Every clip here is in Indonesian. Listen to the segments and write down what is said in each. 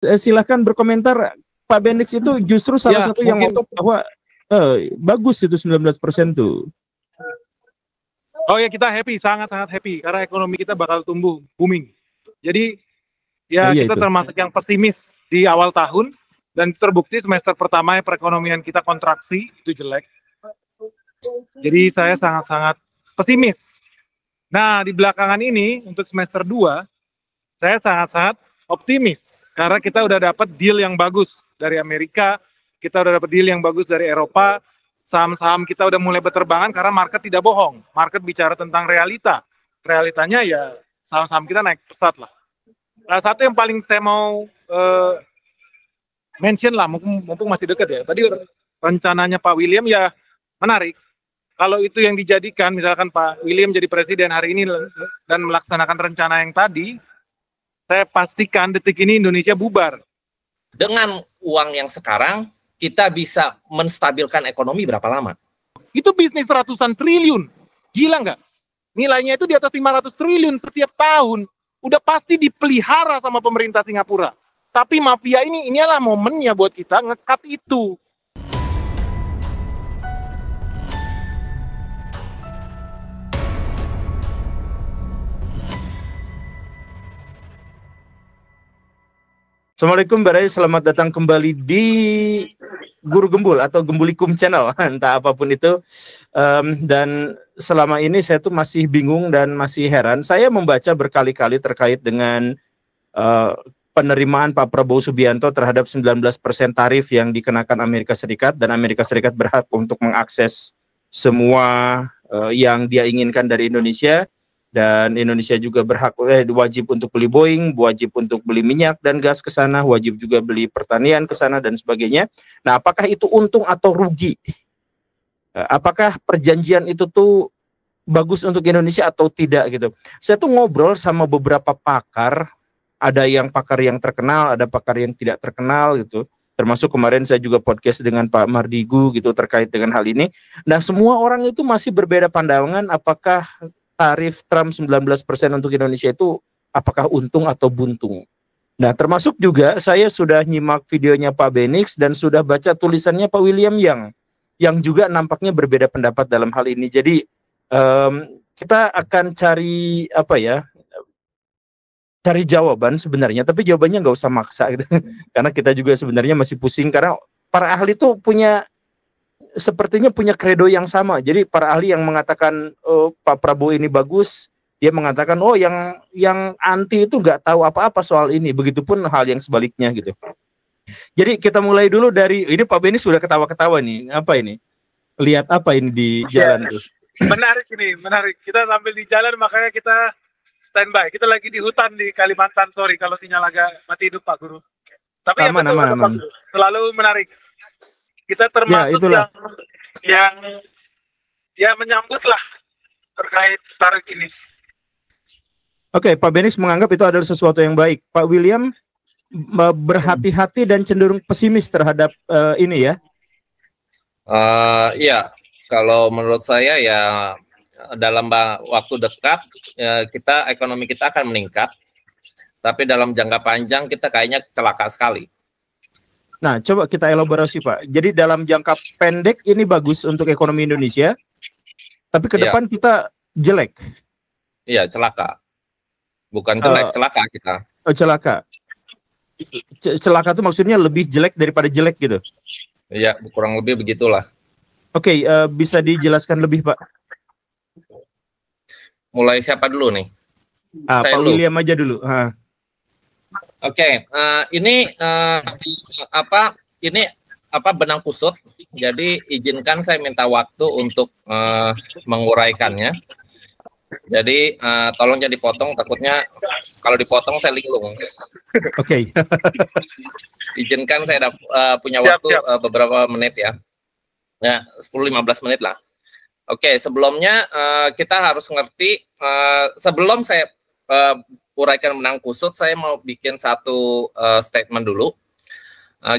Silahkan berkomentar. Pak Benix itu justru salah satu yang ngomong bahwa bagus itu 19% tuh. Oh ya, kita happy, sangat-sangat happy karena ekonomi kita bakal tumbuh booming. Jadi ya kita termasuk yang pesimis di awal tahun dan terbukti semester pertama perekonomian kita kontraksi, itu jelek. Jadi saya sangat-sangat pesimis. Nah, di belakangan ini untuk semester 2 saya sangat-sangat optimis karena kita udah dapat deal yang bagus dari Amerika, kita udah dapat deal yang bagus dari Eropa. Saham-saham kita udah mulai berterbangan karena market tidak bohong. Market bicara tentang realita. Realitanya ya saham-saham kita naik pesat lah. Nah, satu yang paling saya mau mention lah, mumpung masih dekat ya. Tadi rencananya Pak William ya menarik. Kalau itu yang dijadikan, misalkan Pak William jadi presiden hari ini dan melaksanakan rencana yang tadi, saya pastikan detik ini Indonesia bubar. Dengan uang yang sekarang, kita bisa menstabilkan ekonomi berapa lama? Itu bisnis ratusan triliun. Gila nggak? Nilainya itu di atas 500 triliun setiap tahun. Udah pasti dipelihara sama pemerintah Singapura. Tapi mafia ini inilah momennya buat kita ngekat itu. Assalamualaikum Barai, selamat datang kembali di Guru Gembul atau Gembulikum Channel, entah apapun itu. Dan selama ini saya tuh masih bingung dan masih heran. Saya membaca berkali-kali terkait dengan penerimaan Pak Prabowo Subianto terhadap 19% tarif yang dikenakan Amerika Serikat, dan Amerika Serikat berhak untuk mengakses semua yang dia inginkan dari Indonesia. Dan Indonesia juga berhak wajib untuk beli Boeing, wajib untuk beli minyak dan gas ke sana, wajib juga beli pertanian ke sana dan sebagainya. Nah, apakah itu untung atau rugi? Apakah perjanjian itu tuh bagus untuk Indonesia atau tidak gitu? Saya tuh ngobrol sama beberapa pakar, ada yang pakar yang terkenal, ada pakar yang tidak terkenal gitu. Termasuk kemarin saya juga podcast dengan Pak Mardigu gitu terkait dengan hal ini. Nah, semua orang itu masih berbeda pandangan apakah tarif Trump 19% untuk Indonesia itu apakah untung atau buntung. Nah, termasuk juga saya sudah nyimak videonya Pak Benix dan sudah baca tulisannya Pak William yang juga nampaknya berbeda pendapat dalam hal ini. Jadi kita akan cari cari jawaban sebenarnya, tapi jawabannya nggak usah maksa gitu. Karena kita juga sebenarnya masih pusing karena para ahli itu sepertinya punya kredo yang sama. Jadi para ahli yang mengatakan Pak Prabowo ini bagus, dia mengatakan yang anti itu nggak tahu apa-apa soal ini. Begitupun hal yang sebaliknya gitu. Jadi kita mulai dulu dari ini. Pak Beni sudah ketawa-ketawa nih. Apa ini? Lihat apa ini di jalan tuh? Menarik ini, menarik. Kita sambil di jalan makanya kita standby. Kita lagi di hutan di Kalimantan. Sorry kalau sinyal agak mati hidup Pak Guru. Tapi aman, ya betul, aman. Selalu menarik. Kita termasuk yang menyambut lah terkait tarif ini. Oke, Pak Benix menganggap itu adalah sesuatu yang baik. Pak William berhati-hati dan cenderung pesimis terhadap ini ya? Iya, kalau menurut saya ya dalam waktu dekat ekonomi kita akan meningkat, tapi dalam jangka panjang kita kayaknya celaka sekali. Nah, coba kita elaborasi Pak. Jadi dalam jangka pendek ini bagus untuk ekonomi Indonesia, tapi ke depan kita jelek. Iya, celaka. Bukan jelek, celaka kita. Oh, celaka. Celaka itu maksudnya lebih jelek daripada jelek gitu? Iya, kurang lebih begitulah. Oke, bisa dijelaskan lebih Pak? Mulai siapa dulu nih? Pak William aja dulu. Oke, ini benang kusut. Jadi izinkan saya minta waktu untuk menguraikannya. Jadi tolong jangan dipotong, takutnya kalau dipotong saya linglung. Oke. Izinkan saya punya waktu beberapa menit ya. Ya, 10-15 menit lah. Oke, sebelumnya kita harus ngerti, sebelum saya uraikan benang kusut, saya mau bikin satu statement dulu.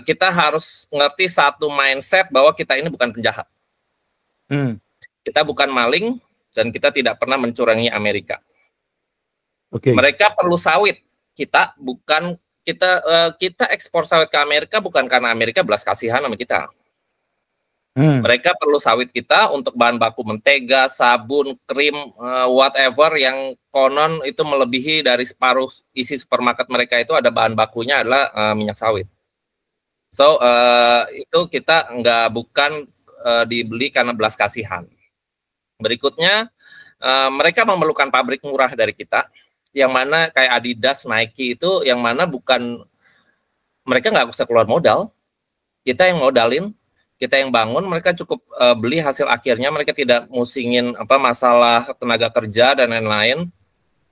Kita harus ngerti satu mindset bahwa kita ini bukan penjahat. Kita bukan maling dan kita tidak pernah mencurangi Amerika. Mereka perlu sawit, kita bukan kita ekspor sawit ke Amerika bukan karena Amerika belas kasihan sama kita. Mereka perlu sawit kita untuk bahan baku mentega, sabun, krim, whatever yang konon itu melebihi dari separuh isi supermarket mereka itu ada bahan bakunya adalah minyak sawit. So itu kita bukan dibeli karena belas kasihan. Berikutnya mereka memerlukan pabrik murah dari kita, yang mana kayak Adidas, Nike itu yang mana bukan mereka nggak usah keluar modal, kita yang modalin. Kita yang bangun, mereka cukup beli hasil akhirnya, mereka tidak musingin masalah tenaga kerja dan lain-lain,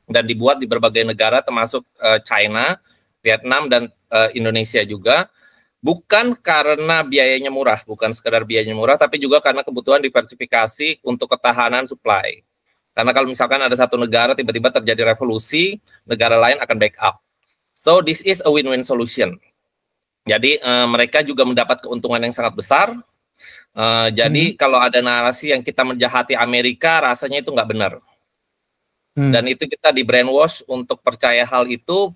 dan dibuat di berbagai negara termasuk China, Vietnam, dan Indonesia juga, bukan karena biayanya murah, bukan sekedar biayanya murah, tapi juga karena kebutuhan diversifikasi untuk ketahanan supply. Karena kalau misalkan ada satu negara tiba-tiba terjadi revolusi, negara lain akan backup. So this is a win-win solution. Jadi mereka juga mendapat keuntungan yang sangat besar. Jadi kalau ada narasi yang kita menjahati Amerika, rasanya itu nggak benar. Dan itu kita di brainwash untuk percaya hal itu.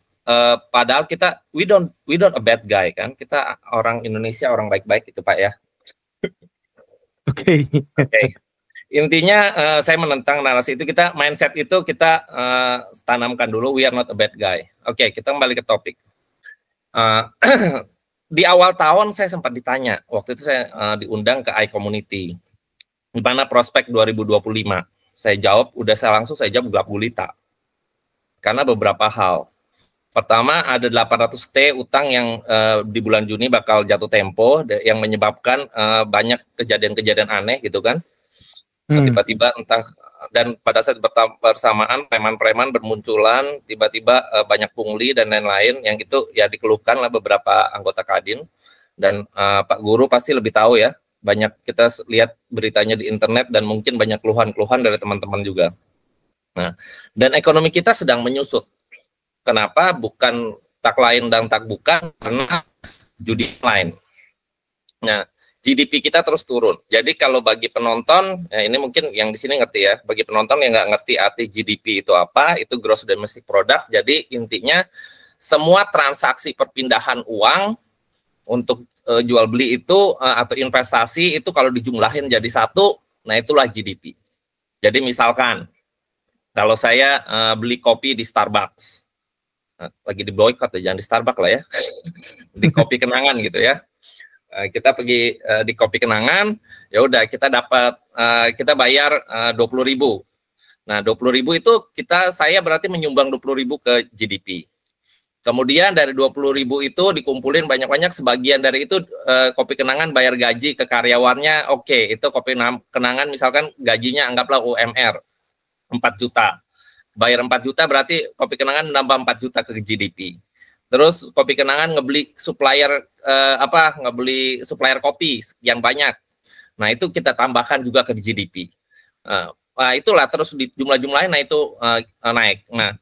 Padahal kita we don't a bad guy kan. Kita orang Indonesia orang baik-baik itu Pak ya. Oke. Intinya saya menentang narasi itu. Kita mindset itu kita tanamkan dulu. We are not a bad guy. Oke, kita kembali ke topik. Di awal tahun saya sempat ditanya, waktu itu saya diundang ke iCommunity, di mana prospek 2025. Saya jawab, saya jawab gelap gulita. Karena beberapa hal. Pertama, ada 800T utang yang di bulan Juni bakal jatuh tempo, yang menyebabkan banyak kejadian-kejadian aneh gitu kan. Tiba-tiba entah, dan pada saat bersamaan preman-preman bermunculan, tiba-tiba banyak pungli dan lain-lain, yang itu ya dikeluhkan lah beberapa anggota Kadin, dan Pak Guru pasti lebih tahu ya, banyak kita lihat beritanya di internet dan mungkin banyak keluhan-keluhan dari teman-teman juga. Nah, dan ekonomi kita sedang menyusut. Kenapa? Bukan tak lain dan tak bukan, karena judi online. Nah, GDP kita terus turun. Jadi kalau bagi penonton, ya ini mungkin yang di sini ngerti ya. Bagi penonton yang nggak ngerti arti GDP itu apa, itu Gross Domestic Product. Jadi intinya semua transaksi perpindahan uang untuk jual beli itu atau investasi itu kalau dijumlahin jadi satu, nah itulah GDP. Jadi misalkan kalau saya beli kopi di Starbucks, lagi di boycott ya, jangan di Starbucks lah ya, di Kopi Kenangan gitu ya. Kita pergi di Kopi Kenangan, ya udah kita dapat kita bayar 20.000. Nah, 20.000 itu saya berarti menyumbang 20.000 ke GDP. Kemudian dari 20.000 itu dikumpulin banyak-banyak, sebagian dari itu Kopi Kenangan bayar gaji ke karyawannya. Oke, itu Kopi Kenangan misalkan gajinya anggaplah UMR 4 juta. Bayar 4 juta berarti Kopi Kenangan nambah 4 juta ke GDP. Terus Kopi Kenangan ngebeli supplier kopi yang banyak. Nah, itu kita tambahkan juga ke GDP. Nah, itulah terus di jumlah-jumlahin, nah itu naik. Nah,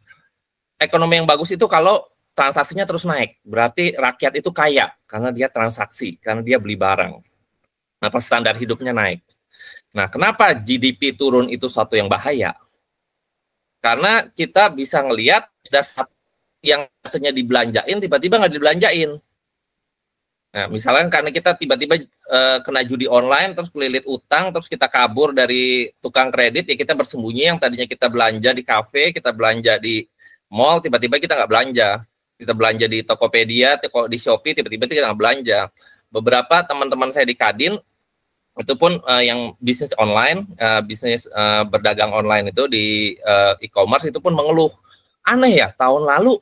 ekonomi yang bagus itu kalau transaksinya terus naik. Berarti rakyat itu kaya karena dia transaksi, karena dia beli barang. Nah, standar hidupnya naik. Nah, kenapa GDP turun itu suatu yang bahaya? Karena kita bisa ngelihat ada satu yang biasanya dibelanjain, tiba-tiba nggak dibelanjain. Nah, misalkan karena kita tiba-tiba kena judi online, terus kelilit utang, terus kita kabur dari tukang kredit, ya kita bersembunyi yang tadinya kita belanja di kafe, kita belanja di mall, tiba-tiba kita nggak belanja. Kita belanja di Tokopedia, di Shopee, tiba-tiba kita nggak belanja. Beberapa teman-teman saya di Kadin, itu pun yang bisnis online, bisnis berdagang online itu di e-commerce itu pun mengeluh. Aneh ya, tahun lalu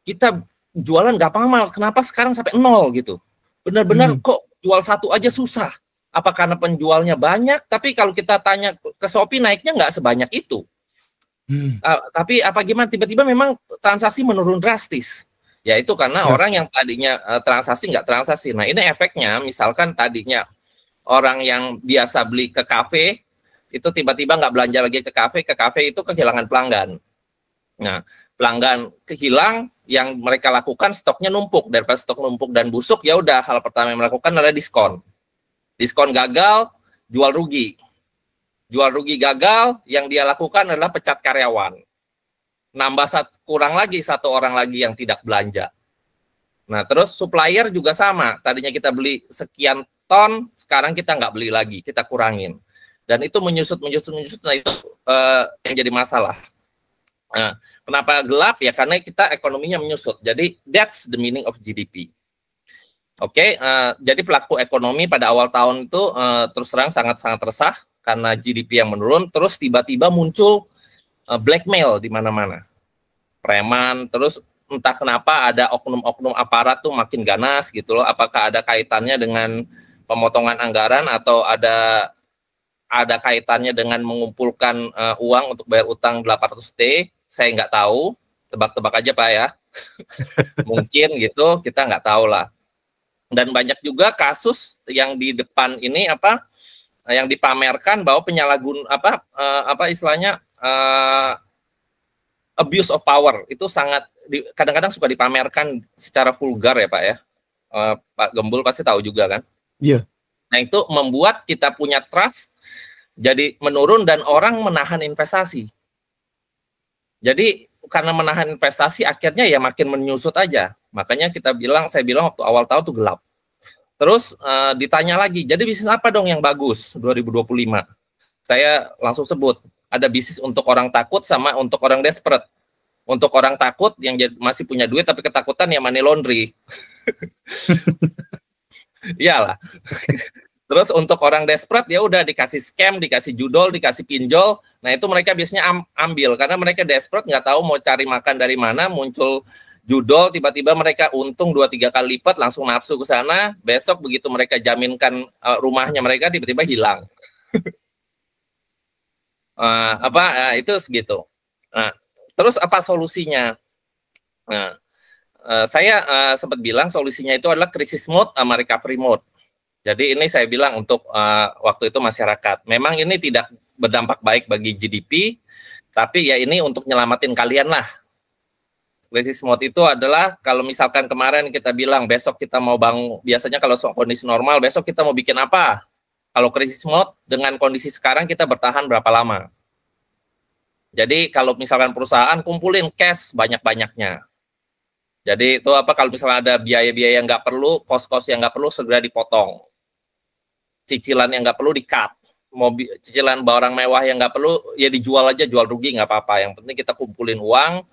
kita jualan gampang, kenapa sekarang sampai 0 gitu? Benar-benar kok jual satu aja susah. Apa karena penjualnya banyak? Tapi kalau kita tanya ke Shopee naiknya nggak sebanyak itu. Tapi apa gimana? Tiba-tiba memang transaksi menurun drastis. Ya itu karena orang yang tadinya transaksi nggak transaksi. Nah ini efeknya, misalkan tadinya orang yang biasa beli ke kafe itu tiba-tiba nggak belanja lagi ke kafe itu kehilangan pelanggan. Nah, pelanggan kehilang, yang mereka lakukan stoknya numpuk. Daripada stok numpuk dan busuk, ya udah hal pertama yang melakukan adalah diskon. Diskon gagal, jual rugi. Jual rugi gagal, yang dia lakukan adalah pecat karyawan. Kurang lagi satu orang lagi yang tidak belanja. Nah, terus supplier juga sama. Tadinya kita beli sekian ton, sekarang kita nggak beli lagi, kita kurangin. Dan itu menyusut, nah itu yang jadi masalah. Nah, kenapa gelap? Ya karena kita ekonominya menyusut. Jadi that's the meaning of GDP. Oke, jadi pelaku ekonomi pada awal tahun itu terus terang sangat-sangat resah karena GDP yang menurun. Terus tiba-tiba muncul blackmail di mana-mana, preman. Terus entah kenapa ada oknum-oknum aparat tuh makin ganas gitu loh. Apakah ada kaitannya dengan pemotongan anggaran atau ada kaitannya dengan mengumpulkan uang untuk bayar utang 800T? Saya nggak tahu, tebak-tebak aja Pak ya. Mungkin gitu, kita nggak tahu lah. Dan banyak juga kasus yang di depan ini yang dipamerkan bahwa penyalahgunaan istilahnya abuse of power itu sangat kadang-kadang suka dipamerkan secara vulgar ya Pak ya. Pak Gembul pasti tahu juga kan? Iya. Nah itu membuat kita punya trust jadi menurun dan orang menahan investasi. Jadi karena menahan investasi akhirnya ya makin menyusut aja. Makanya saya bilang waktu awal tahun tuh gelap. Terus ditanya lagi, jadi bisnis apa dong yang bagus 2025? Saya langsung sebut, ada bisnis untuk orang takut sama untuk orang desperate. Untuk orang takut yang masih punya duit tapi ketakutan ya money laundry. Iyalah. Terus untuk orang desperate ya udah dikasih scam, dikasih judol, dikasih pinjol. Nah itu mereka biasanya ambil karena mereka desperate, nggak tahu mau cari makan dari mana, muncul judol, tiba-tiba mereka untung 2-3 kali lipat, langsung nafsu ke sana. Besok begitu mereka jaminkan rumahnya mereka tiba-tiba hilang. Itu segitu. Nah, terus apa solusinya? Nah, saya sempat bilang solusinya itu adalah krisis mode sama recovery mode. Jadi ini saya bilang untuk waktu itu masyarakat. Memang ini tidak berdampak baik bagi GDP, tapi ya ini untuk nyelamatin kalian lah. Krisis mode itu adalah kalau misalkan kemarin kita bilang besok kita mau bangun, biasanya kalau kondisi normal besok kita mau bikin apa? Kalau krisis mode dengan kondisi sekarang kita bertahan berapa lama? Jadi kalau misalkan perusahaan kumpulin cash banyak-banyaknya. Jadi itu kalau misalnya ada biaya-biaya yang nggak perlu, kos-kos yang nggak perlu segera dipotong. Cicilan yang nggak perlu di-cut. Cicilan barang mewah yang nggak perlu ya dijual aja, jual rugi nggak apa-apa. Yang penting kita kumpulin uang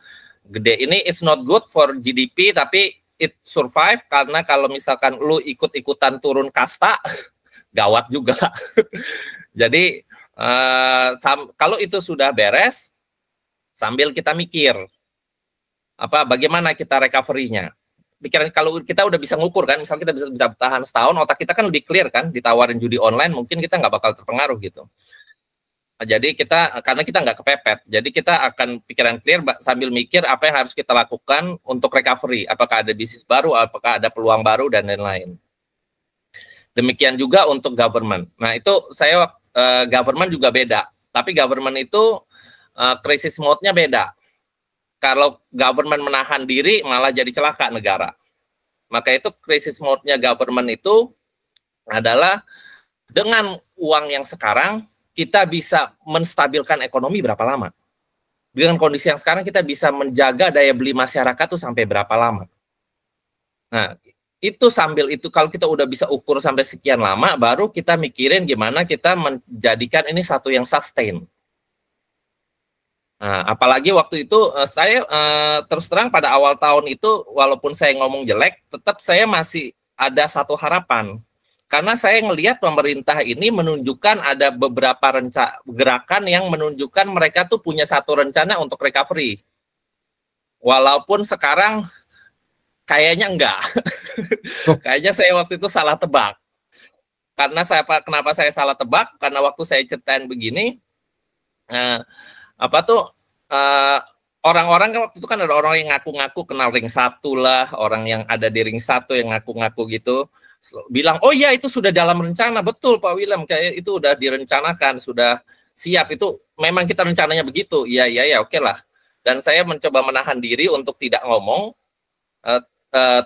gede. Ini it's not good for GDP tapi it survive karena kalau misalkan lu ikut-ikutan turun kasta gawat juga. Jadi kalau itu sudah beres sambil kita mikir bagaimana kita recovery-nya. Pikiran kalau kita udah bisa ngukur kan, misalnya kita bisa bertahan setahun, otak kita kan lebih clear kan, ditawarin judi online mungkin kita nggak bakal terpengaruh gitu. Jadi karena kita nggak kepepet, jadi kita akan pikiran clear sambil mikir apa yang harus kita lakukan untuk recovery, apakah ada bisnis baru, apakah ada peluang baru dan lain-lain. Demikian juga untuk government. Nah itu saya government juga beda, tapi government itu krisis mode-nya beda. Kalau government menahan diri malah jadi celaka negara. Maka itu krisis mode-nya government itu adalah dengan uang yang sekarang kita bisa menstabilkan ekonomi berapa lama. Dengan kondisi yang sekarang kita bisa menjaga daya beli masyarakat tuh sampai berapa lama. Nah, itu sambil itu kalau kita udah bisa ukur sampai sekian lama baru kita mikirin gimana kita menjadikan ini satu yang sustain. Nah, apalagi waktu itu saya terus terang pada awal tahun itu walaupun saya ngomong jelek, tetap saya masih ada satu harapan. Karena saya ngelihat pemerintah ini menunjukkan ada beberapa gerakan yang menunjukkan mereka tuh punya satu rencana untuk recovery. Walaupun sekarang kayaknya enggak. Kayaknya saya waktu itu salah tebak. Kenapa saya salah tebak? Karena waktu saya ceritain begini, orang-orang kan waktu itu kan ada orang yang ngaku-ngaku kenal ring 1 lah, orang yang ada di ring 1 yang ngaku-ngaku gitu, bilang, oh iya itu sudah dalam rencana, betul Pak William, kayak itu udah direncanakan, sudah siap, itu memang kita rencananya begitu, iya, oke lah. Dan saya mencoba menahan diri untuk tidak ngomong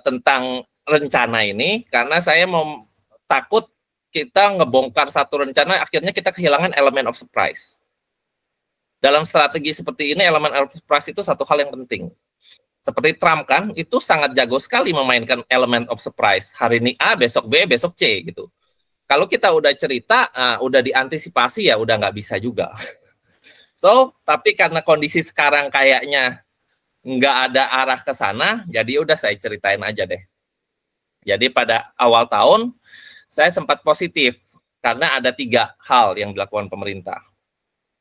tentang rencana ini, karena saya mau takut kita ngebongkar satu rencana, akhirnya kita kehilangan elemen of surprise. Dalam strategi seperti ini, elemen of surprise itu satu hal yang penting. Seperti Trump kan, itu sangat jago sekali memainkan element of surprise. Hari ini A, besok B, besok C gitu. Kalau kita udah cerita, udah diantisipasi ya udah nggak bisa juga. So, tapi karena kondisi sekarang kayaknya nggak ada arah ke sana, jadi udah saya ceritain aja deh. Jadi pada awal tahun, saya sempat positif, karena ada 3 hal yang dilakukan pemerintah.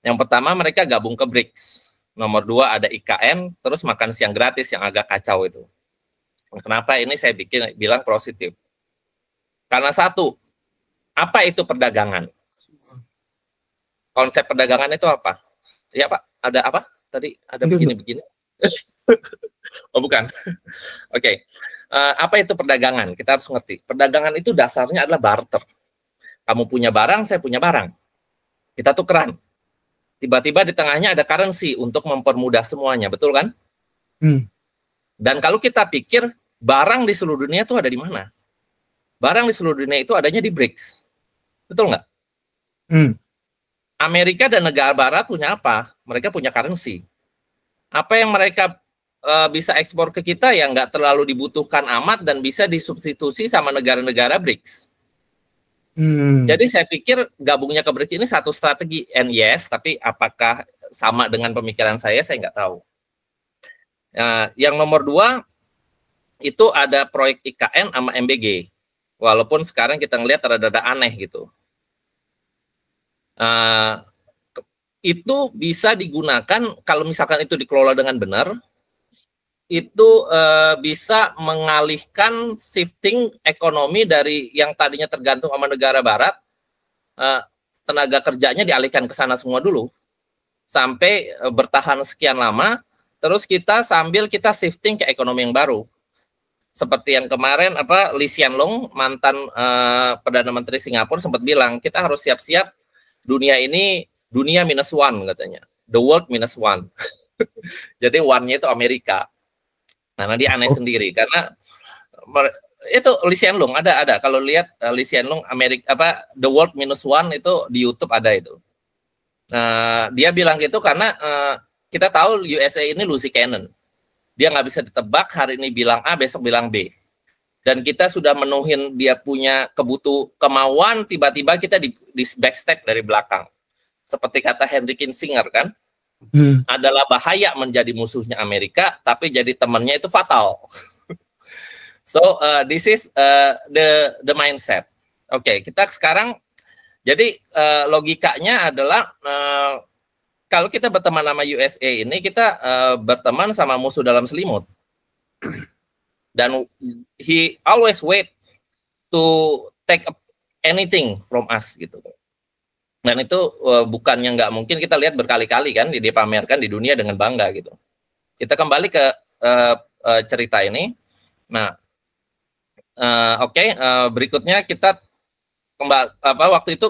Yang pertama, mereka gabung ke BRICS. Nomor 2 ada IKN, terus makan siang gratis yang agak kacau itu. Kenapa ini saya bilang positif? Karena satu, apa itu perdagangan? Konsep perdagangan itu apa? Ya Pak, ada apa? Tadi ada begini-begini. Oh bukan. Oke. Apa itu perdagangan? Kita harus ngerti. Perdagangan itu dasarnya adalah barter. Kamu punya barang, saya punya barang. Kita tukeran. Tiba-tiba di tengahnya ada currency untuk mempermudah semuanya, betul kan? Dan kalau kita pikir barang di seluruh dunia itu ada di mana? Barang di seluruh dunia itu adanya di BRICS, betul nggak? Amerika dan negara Barat punya apa? Mereka punya currency. Apa yang mereka bisa ekspor ke kita yang nggak terlalu dibutuhkan amat dan bisa disubstitusi sama negara-negara BRICS. Jadi saya pikir gabungnya ke BRICS ini satu strategi, and yes, tapi apakah sama dengan pemikiran saya nggak tahu. Yang nomor 2, itu ada proyek IKN sama MBG. Walaupun sekarang kita ngelihat rada-rada aneh gitu. Itu bisa digunakan, kalau misalkan itu dikelola dengan benar, itu bisa mengalihkan shifting ekonomi dari yang tadinya tergantung sama negara barat, tenaga kerjanya dialihkan ke sana semua dulu, sampai bertahan sekian lama, terus sambil kita shifting ke ekonomi yang baru. Seperti yang kemarin, Lee Hsien Loong, mantan Perdana Menteri Singapura, sempat bilang, kita harus siap-siap dunia ini, dunia -1 katanya. The world -1. Jadi one-nya itu Amerika. Nah, dia aneh sendiri karena itu Lee Hsien Loong ada kalau lihat Lee Hsien Loong The World -1 itu di YouTube ada itu. Dia bilang gitu karena kita tahu USA ini loosey cannon. Dia nggak bisa ditebak, hari ini bilang A, besok bilang B. Dan kita sudah menuhin dia punya kemauan, tiba-tiba kita di backstep dari belakang. Seperti kata Henry Kissinger kan, adalah bahaya menjadi musuhnya Amerika, tapi jadi temannya itu fatal. So this is the mindset. Oke, kita sekarang jadi logikanya adalah kalau kita berteman sama USA ini, kita berteman sama musuh dalam selimut. Dan he always wait to take anything from us gitu. Dan itu bukannya nggak mungkin, kita lihat berkali-kali kan dipamerkan di dunia dengan bangga gitu. Kita kembali ke cerita ini. Nah, berikutnya kita waktu itu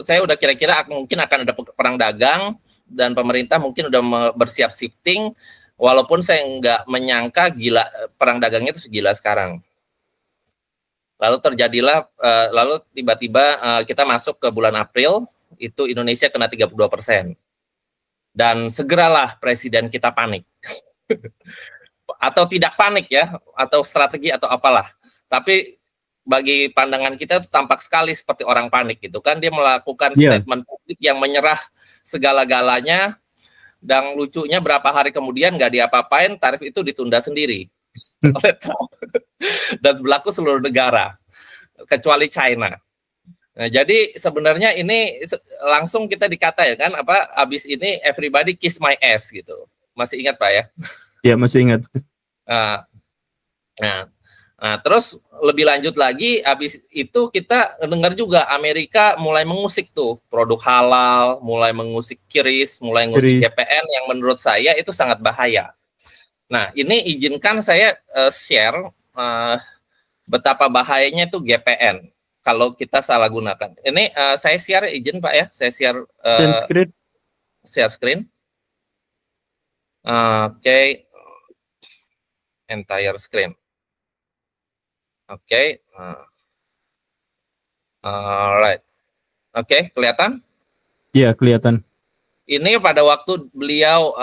saya udah kira-kira mungkin akan ada perang dagang dan pemerintah mungkin udah bersiap shifting, walaupun saya nggak menyangka perang dagangnya itu segila sekarang. Lalu terjadilah, lalu tiba-tiba kita masuk ke bulan April, itu Indonesia kena 32%. Dan segeralah presiden kita panik. Atau tidak panik ya, atau strategi atau apalah. Tapi bagi pandangan kita itu tampak sekali seperti orang panik gitu kan. Dia melakukan statement publik yang menyerah segala-galanya, dan lucunya berapa hari kemudian nggak diapa-apain, tarif itu ditunda sendiri oleh Trump. Dan berlaku seluruh negara kecuali China. Nah, jadi sebenarnya ini langsung kita dikata ya kan, abis ini everybody kiss my ass gitu. Masih ingat Pak ya? Ya, masih ingat. Nah, terus lebih lanjut lagi, abis itu kita dengar juga Amerika mulai mengusik tuh produk halal, mulai mengusik QRIS, mulai mengusik GPN yang menurut saya itu sangat bahaya. Nah, ini izinkan saya share betapa bahayanya itu GPN kalau kita salah gunakan. Ini saya share, izin Pak ya, saya share share screen. Oke. Entire screen. Oke. Alright. Oke, kelihatan? Iya, kelihatan. Ini pada waktu beliau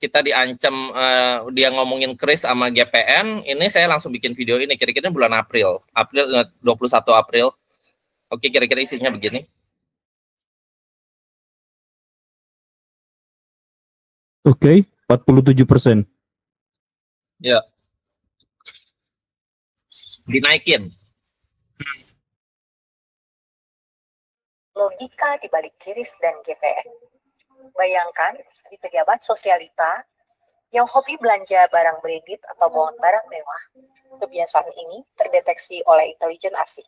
kita diancam, dia ngomongin Kris sama GPN, ini saya langsung bikin video ini kira-kira bulan April 21 April. Oke, kira-kira isinya begini. Oke, 47%. Ya. Dinaikin. Logika di balik Kiris dan GPN. Bayangkan istri pejabat sosialita yang hobi belanja barang branded atau barang mewah. Kebiasaan ini terdeteksi oleh intelijen asing.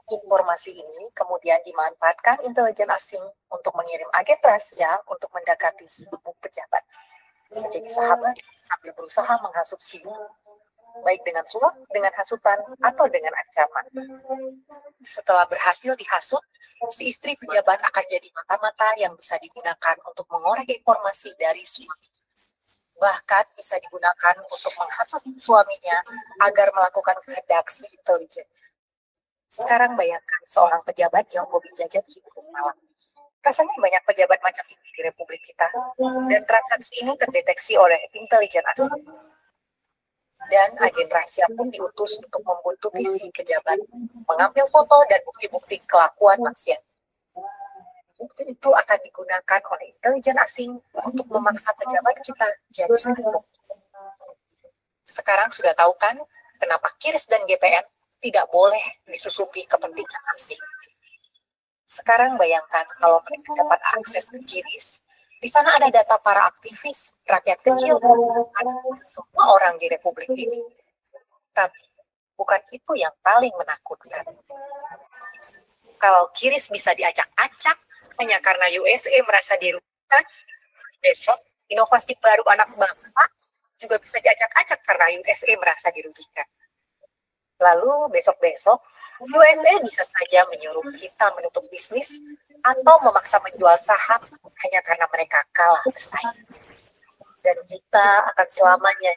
Informasi ini kemudian dimanfaatkan intelijen asing untuk mengirim agen rahasia untuk mendekati sebuah pejabat. Menjadi sahabat sambil berusaha menghasut si baik dengan suap, dengan hasutan, atau dengan ancaman. Setelah berhasil dihasut, si istri pejabat akan jadi mata-mata yang bisa digunakan untuk mengorek informasi dari suami. Bahkan bisa digunakan untuk menghasut suaminya agar melakukan kehendak si intelijen. Sekarang bayangkan seorang pejabat yang hobi jajan hiburan malam. Rasanya banyak pejabat macam ini di Republik kita, dan transaksi ini terdeteksi oleh intelijen asing. Dan agen rahasia pun diutus untuk membuntuti si pejabat, mengambil foto dan bukti-bukti kelakuan maksiat. Bukti itu akan digunakan oleh intelijen asing untuk memaksa pejabat kita jadi kelompok. Sekarang sudah tahu kan kenapa Kiris dan GPN tidak boleh disusupi kepentingan asing. Sekarang bayangkan kalau mereka dapat akses ke Kiris, di sana ada data para aktivis, rakyat kecil, semua orang di Republik ini. Tapi bukan itu yang paling menakutkan. Kalau Kiris bisa diacak-acak hanya karena USA merasa dirugikan, besok inovasi baru anak bangsa juga bisa diacak-acak karena USA merasa dirugikan. Lalu besok-besok, USA bisa saja menyuruh kita menutup bisnis atau memaksa menjual saham hanya karena mereka kalah bersaing. Dan kita akan selamanya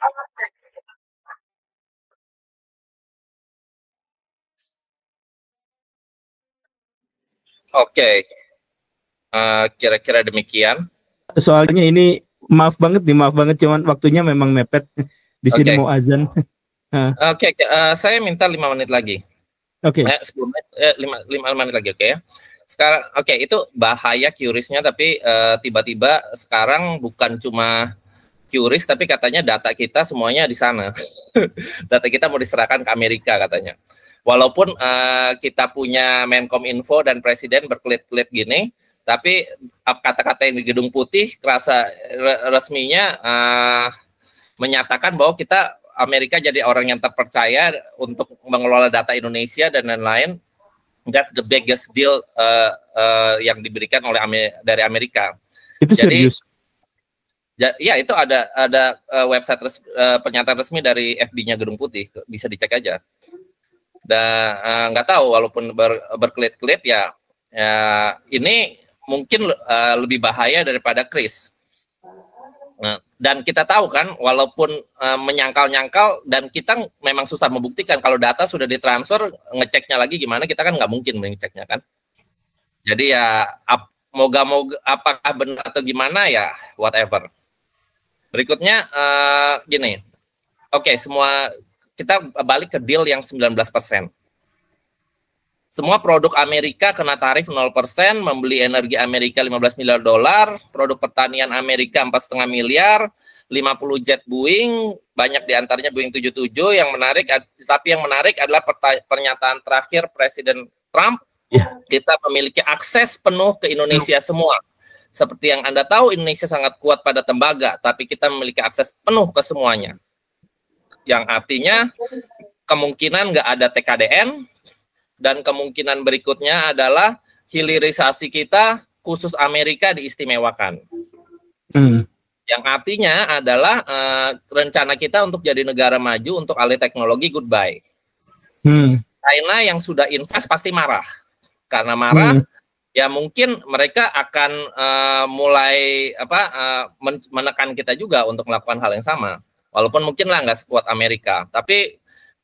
Oke. Kira-kira demikian. Soalnya ini maaf banget cuman waktunya memang mepet. Di sini mau azan. Oke, saya minta 5 menit lagi. Oke. 10 menit, 5 menit lagi, oke ya. Sekarang, oke, itu bahaya QRIS-nya, tapi tiba-tiba sekarang bukan cuma QRIS, tapi katanya data kita semuanya di sana. Data kita mau diserahkan ke Amerika katanya. Walaupun kita punya Menkominfo dan Presiden berkelit-kelit gini, tapi kata-kata yang di Gedung Putih resminya menyatakan bahwa kita Amerika jadi orang yang terpercaya untuk mengelola data Indonesia dan lain-lain. That's the biggest deal yang diberikan oleh dari Amerika. Itu serius? Ya, itu ada website pernyataan resmi dari FB-nya Gedung Putih, bisa dicek aja. Dan nggak tahu, walaupun berkelit-kelit ya ini mungkin lebih bahaya daripada Kris. Nah, dan kita tahu kan, walaupun menyangkal-nyangkal dan kita memang susah membuktikan kalau data sudah ditransfer, ngeceknya lagi gimana, kita kan nggak mungkin mengeceknya kan. Jadi ya moga-moga apakah benar atau gimana ya whatever. Berikutnya gini, oke, semua kita balik ke deal yang 19%. Semua produk Amerika kena tarif 0%, membeli energi Amerika 15 miliar dolar, produk pertanian Amerika 4,5 miliar, 50 jet Boeing, banyak diantaranya Boeing 77. Tapi yang menarik adalah pernyataan terakhir Presiden Trump, kita memiliki akses penuh ke Indonesia semua. Seperti yang Anda tahu, Indonesia sangat kuat pada tembaga, tapi kita memiliki akses penuh ke semuanya. Yang artinya kemungkinan nggak ada TKDN, dan kemungkinan berikutnya adalah hilirisasi kita khusus Amerika diistimewakan. Yang artinya adalah rencana kita untuk jadi negara maju untuk alih teknologi goodbye. China yang sudah invest pasti marah. Karena marah, ya mungkin mereka akan mulai menekan kita juga untuk melakukan hal yang sama. Walaupun mungkin lah nggak sekuat Amerika. Tapi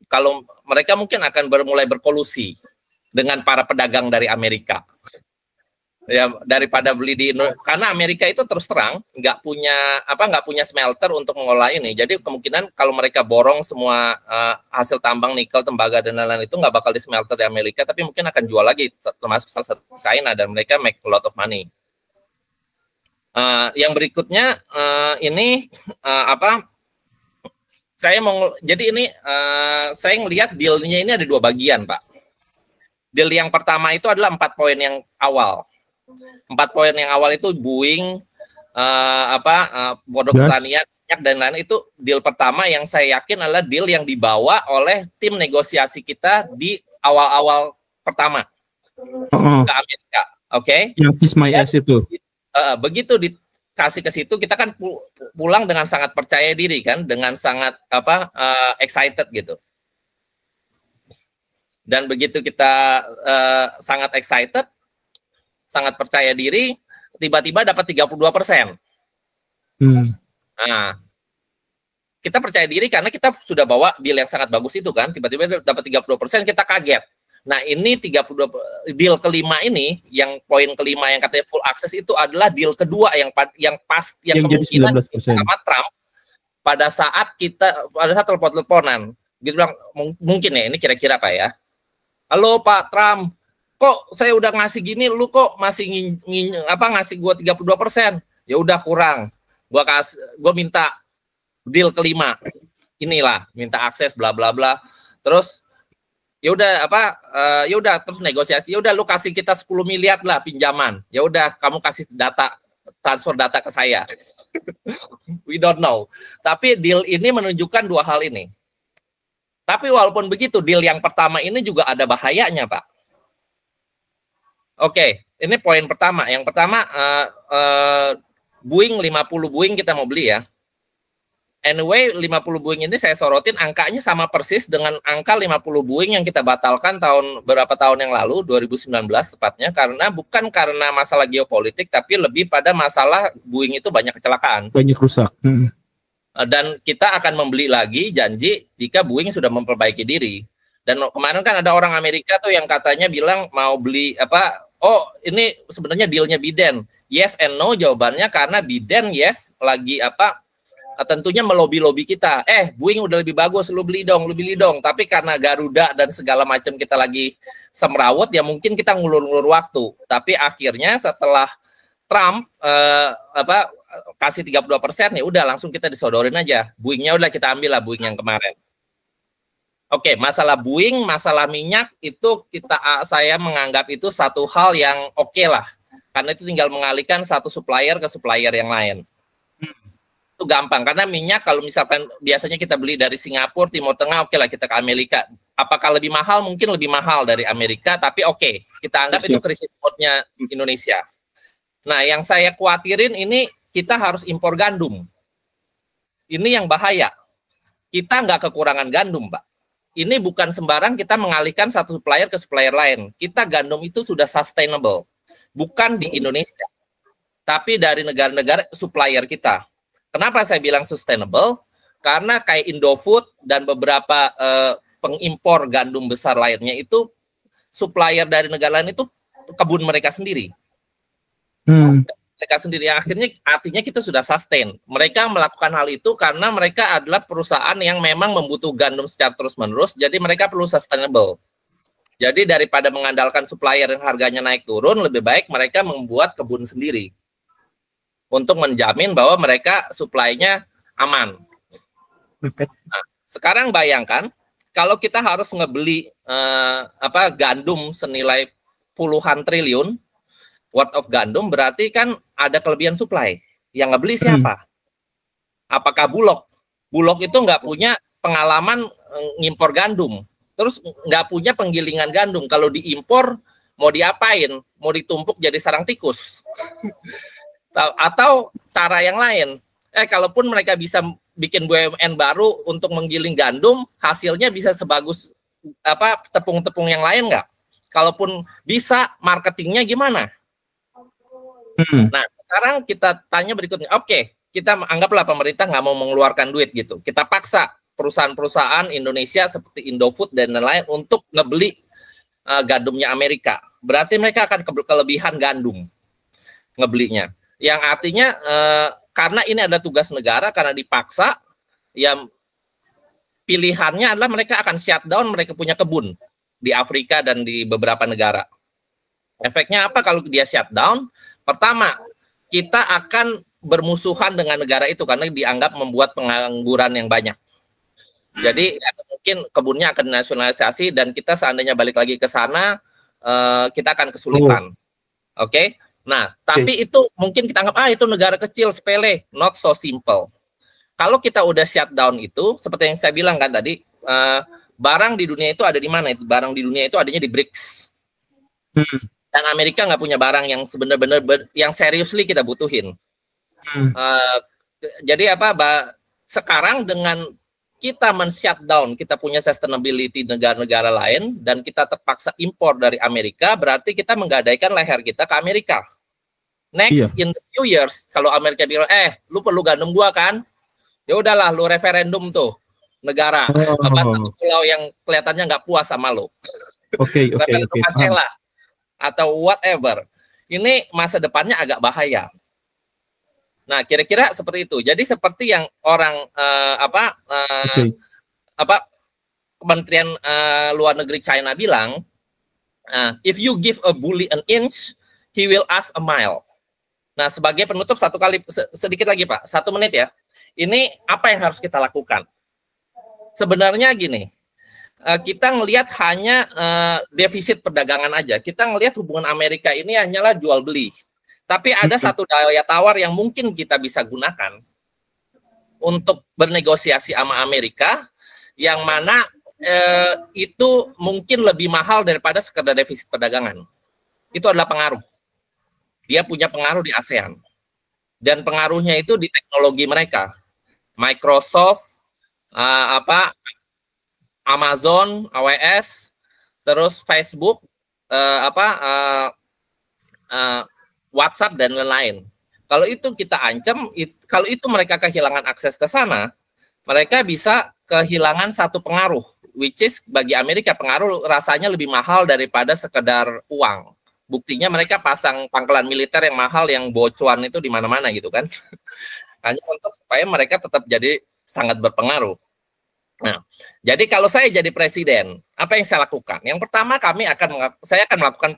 kalau mereka mungkin akan mulai berkolusi dengan para pedagang dari Amerika. Ya daripada beli di karena Amerika itu terus terang nggak punya smelter untuk mengolah ini. Jadi kemungkinan kalau mereka borong semua hasil tambang nikel, tembaga dan lain-lain itu nggak bakal di smelter di Amerika, tapi mungkin akan jual lagi termasuk salah satu China dan mereka make a lot of money. Yang berikutnya ini saya ngelihat dealnya ini ada dua bagian, Pak. Deal yang pertama itu adalah 4 poin yang awal. 4 poin yang awal itu Boeing, produk pertanian, minyak dan lain-lain, itu deal pertama yang saya yakin adalah deal yang dibawa oleh tim negosiasi kita di awal-awal pertama ke Amerika, oke? Yang Kiss My Ass itu. Begitu dikasih ke situ, kita kan pulang dengan sangat percaya diri kan, dengan sangat excited gitu. Dan begitu kita sangat excited, sangat percaya diri, tiba-tiba dapat 32%. Nah, kita percaya diri karena kita sudah bawa deal yang sangat bagus itu kan, tiba-tiba dapat 32%, kita kaget. Nah, ini deal kelima ini, yang poin kelima yang katanya full access itu adalah deal kedua yang kemungkinan sama Trump pada saat telepon-teleponan. Dia bilang, mungkin ya, ini kira-kira apa ya? Halo Pak Trump, kok saya udah ngasih gini, lu kok masih ngasih gua 32%? Ya udah kurang. Gua minta deal kelima. Inilah, minta akses bla bla bla. Terus ya udah terus negosiasi. Ya udah lu kasih kita 10 miliar lah pinjaman. Ya udah kamu kasih transfer data ke saya. We don't know. Tapi deal ini menunjukkan dua hal ini. Tapi walaupun begitu, deal yang pertama ini juga ada bahayanya, Pak. Oke, ini poin pertama. Yang pertama, Boeing 50 Boeing kita mau beli ya. Anyway, 50 Boeing ini saya sorotin angkanya sama persis dengan angka 50 Boeing yang kita batalkan beberapa tahun yang lalu, 2019 tepatnya, bukan karena masalah geopolitik, tapi lebih pada masalah Boeing itu banyak kecelakaan. Banyak rusak. Dan kita akan membeli lagi, janji, jika Boeing sudah memperbaiki diri. Dan kemarin kan ada orang Amerika tuh yang katanya bilang mau beli ini sebenarnya dealnya Biden. Yes and no jawabannya, karena Biden yes lagi tentunya melobi-lobi kita. Boeing udah lebih bagus, lu beli dong. Tapi karena Garuda dan segala macam kita lagi semrawut, ya mungkin kita ngulur-ngulur waktu. Tapi akhirnya setelah Trump kasih 32%, ya udah langsung kita disodorin aja. Boeing-nya udah kita ambil lah, Boeing yang kemarin. Oke, masalah Boeing, masalah minyak itu saya menganggap itu satu hal yang oke lah. Karena itu tinggal mengalihkan satu supplier ke supplier yang lain. Itu gampang, karena minyak kalau misalkan biasanya kita beli dari Singapura, Timur Tengah, oke lah kita ke Amerika. Apakah lebih mahal? Mungkin lebih mahal dari Amerika, tapi oke, kita anggap itu krisis importnya Indonesia. Nah, yang saya khawatirin ini kita harus impor gandum. Ini yang bahaya. Kita nggak kekurangan gandum, Pak. Ini bukan sembarang kita mengalihkan satu supplier ke supplier lain. Kita gandum itu sudah sustainable. Bukan di Indonesia, tapi dari negara-negara supplier kita. Kenapa saya bilang sustainable? Karena kayak Indofood dan beberapa pengimpor gandum besar lainnya itu supplier dari negara lain itu kebun mereka sendiri. Mereka sendiri, yang artinya kita sudah sustain. Mereka melakukan hal itu karena mereka adalah perusahaan yang memang membutuhkan gandum secara terus-menerus, jadi mereka perlu sustainable. Jadi daripada mengandalkan supplier yang harganya naik turun, lebih baik mereka membuat kebun sendiri untuk menjamin bahwa mereka supply-nya aman. Nah, sekarang bayangkan kalau kita harus ngebeli gandum senilai puluhan triliun worth of gandum, berarti kan ada kelebihan supply. Yang ngebeli siapa? Apakah Bulog? Bulog itu nggak punya pengalaman ngimpor gandum, terus nggak punya penggilingan gandum. Kalau diimpor mau diapain? Mau ditumpuk jadi sarang tikus? Atau cara yang lain? Kalaupun mereka bisa bikin BUMN baru untuk menggiling gandum, hasilnya bisa sebagus tepung-tepung yang lain nggak? Kalaupun bisa, marketingnya gimana? Nah, sekarang kita tanya berikutnya. Oke, kita anggaplah pemerintah nggak mau mengeluarkan duit gitu. Kita paksa perusahaan-perusahaan Indonesia seperti Indofood dan lain-lain untuk ngebeli gandumnya Amerika. Berarti mereka akan kelebihan gandum. ngebelinya. Yang artinya karena ini adalah tugas negara, karena dipaksa, ya pilihannya adalah mereka akan shutdown, mereka punya kebun di Afrika dan di beberapa negara. Efeknya apa kalau dia shutdown? Pertama, kita akan bermusuhan dengan negara itu karena dianggap membuat pengangguran yang banyak. Jadi mungkin kebunnya akan dinasionalisasi dan kita seandainya balik lagi ke sana, kita akan kesulitan. Oke? Nah, tapi itu mungkin kita anggap itu negara kecil, sepele, not so simple. Kalau kita udah shutdown itu, seperti yang saya bilang kan tadi, barang di dunia itu ada di mana? Barang di dunia itu adanya di BRICS. Dan Amerika nggak punya barang yang sebenarnya yang seriously kita butuhin. Jadi sekarang dengan kita men-shutdown, kita punya sustainability negara-negara lain, dan kita terpaksa impor dari Amerika, berarti kita menggadaikan leher kita ke Amerika. Next, in the few years, kalau Amerika bilang, lu perlu gandum gua kan? Ya udahlah, lu referendum tuh negara, satu pulau yang kelihatannya nggak puas sama lu. Oke. Aceh lah, atau whatever. Ini masa depannya agak bahaya. Nah, kira-kira seperti itu. Jadi seperti yang orang Kementerian Luar Negeri China bilang, if you give a bully an inch, he will ask a mile. Nah, sebagai penutup sedikit lagi Pak, 1 menit ya. Ini apa yang harus kita lakukan? Sebenarnya gini, kita ngelihat hanya defisit perdagangan aja. Kita ngelihat hubungan Amerika ini hanyalah jual beli. Tapi ada satu daya tawar yang mungkin kita bisa gunakan untuk bernegosiasi sama Amerika, yang mana itu mungkin lebih mahal daripada sekedar defisit perdagangan. Itu adalah pengaruh. Dia punya pengaruh di ASEAN. Dan pengaruhnya itu di teknologi mereka. Microsoft, Amazon, AWS, terus Facebook, WhatsApp dan lain-lain. Kalau itu kita ancam, kalau itu mereka kehilangan akses ke sana, mereka bisa kehilangan satu pengaruh, which is bagi Amerika pengaruh rasanya lebih mahal daripada sekedar uang. Buktinya mereka pasang pangkalan militer yang mahal, yang bocuan itu di mana-mana gitu kan. Hanya untuk supaya mereka tetap jadi sangat berpengaruh. Nah, jadi kalau saya jadi presiden, apa yang saya lakukan? Yang pertama saya akan melakukan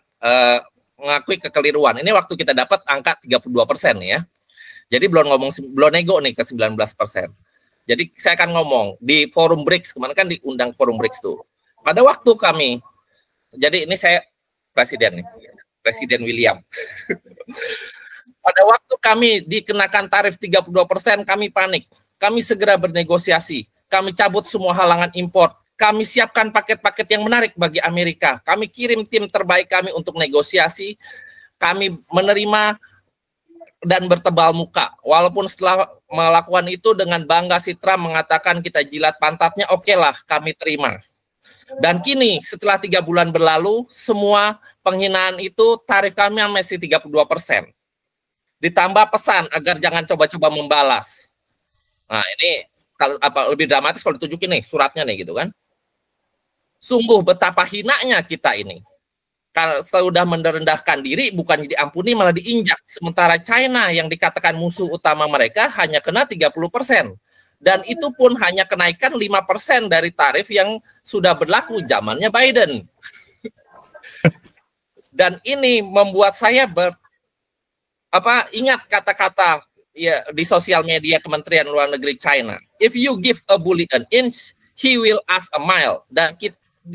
mengakui kekeliruan. Ini waktu kita dapat angka 32% ya. Jadi belum nego nih ke 19%. Jadi saya akan ngomong di forum BRICS, kemarin kan diundang forum BRICS tuh. Pada waktu kami, jadi ini saya presiden nih, Presiden William. Pada waktu kami dikenakan tarif 32%, kami panik. Kami segera bernegosiasi. Kami cabut semua halangan impor. Kami siapkan paket-paket yang menarik bagi Amerika. Kami kirim tim terbaik kami untuk negosiasi. Kami menerima dan bertebal muka. Walaupun setelah melakukan itu dengan bangga si Trump mengatakan kita jilat pantatnya, oke lah, kami terima. Dan kini setelah 3 bulan berlalu, semua penghinaan itu tarif kami masih 32%. Ditambah pesan agar jangan coba-coba membalas. Nah ini kalau lebih dramatis kalau ditunjukin nih suratnya nih gitu kan. Sungguh betapa hinanya kita ini. Karena sudah merendahkan diri, bukan diampuni malah diinjak. Sementara China yang dikatakan musuh utama mereka hanya kena 30%. Dan itu pun hanya kenaikan 5% dari tarif yang sudah berlaku zamannya Biden. Dan ini membuat saya ingat kata-kata ya di sosial media Kementerian Luar Negeri China. If you give a bully an inch, he will ask a mile. Dan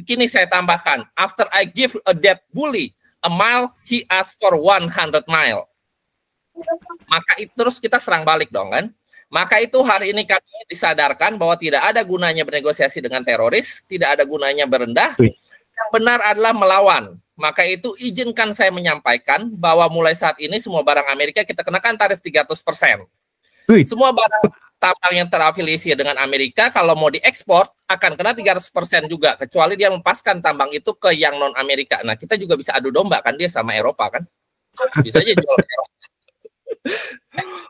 kini saya tambahkan, after I give a dead bully a mile, he asks for 100 mile. Maka itu terus kita serang balik dong kan. Maka itu hari ini kami disadarkan bahwa tidak ada gunanya bernegosiasi dengan teroris, tidak ada gunanya berendah. Yang benar adalah melawan. Maka itu izinkan saya menyampaikan bahwa mulai saat ini semua barang Amerika kita kenakan tarif 300%. Semua barang tambang yang terafiliasi dengan Amerika kalau mau diekspor akan kena 300% juga, kecuali dia melepaskan tambang itu ke yang non Amerika. Nah, kita juga bisa adu domba kan dia sama Eropa kan. Bisa aja jual ke Eropa.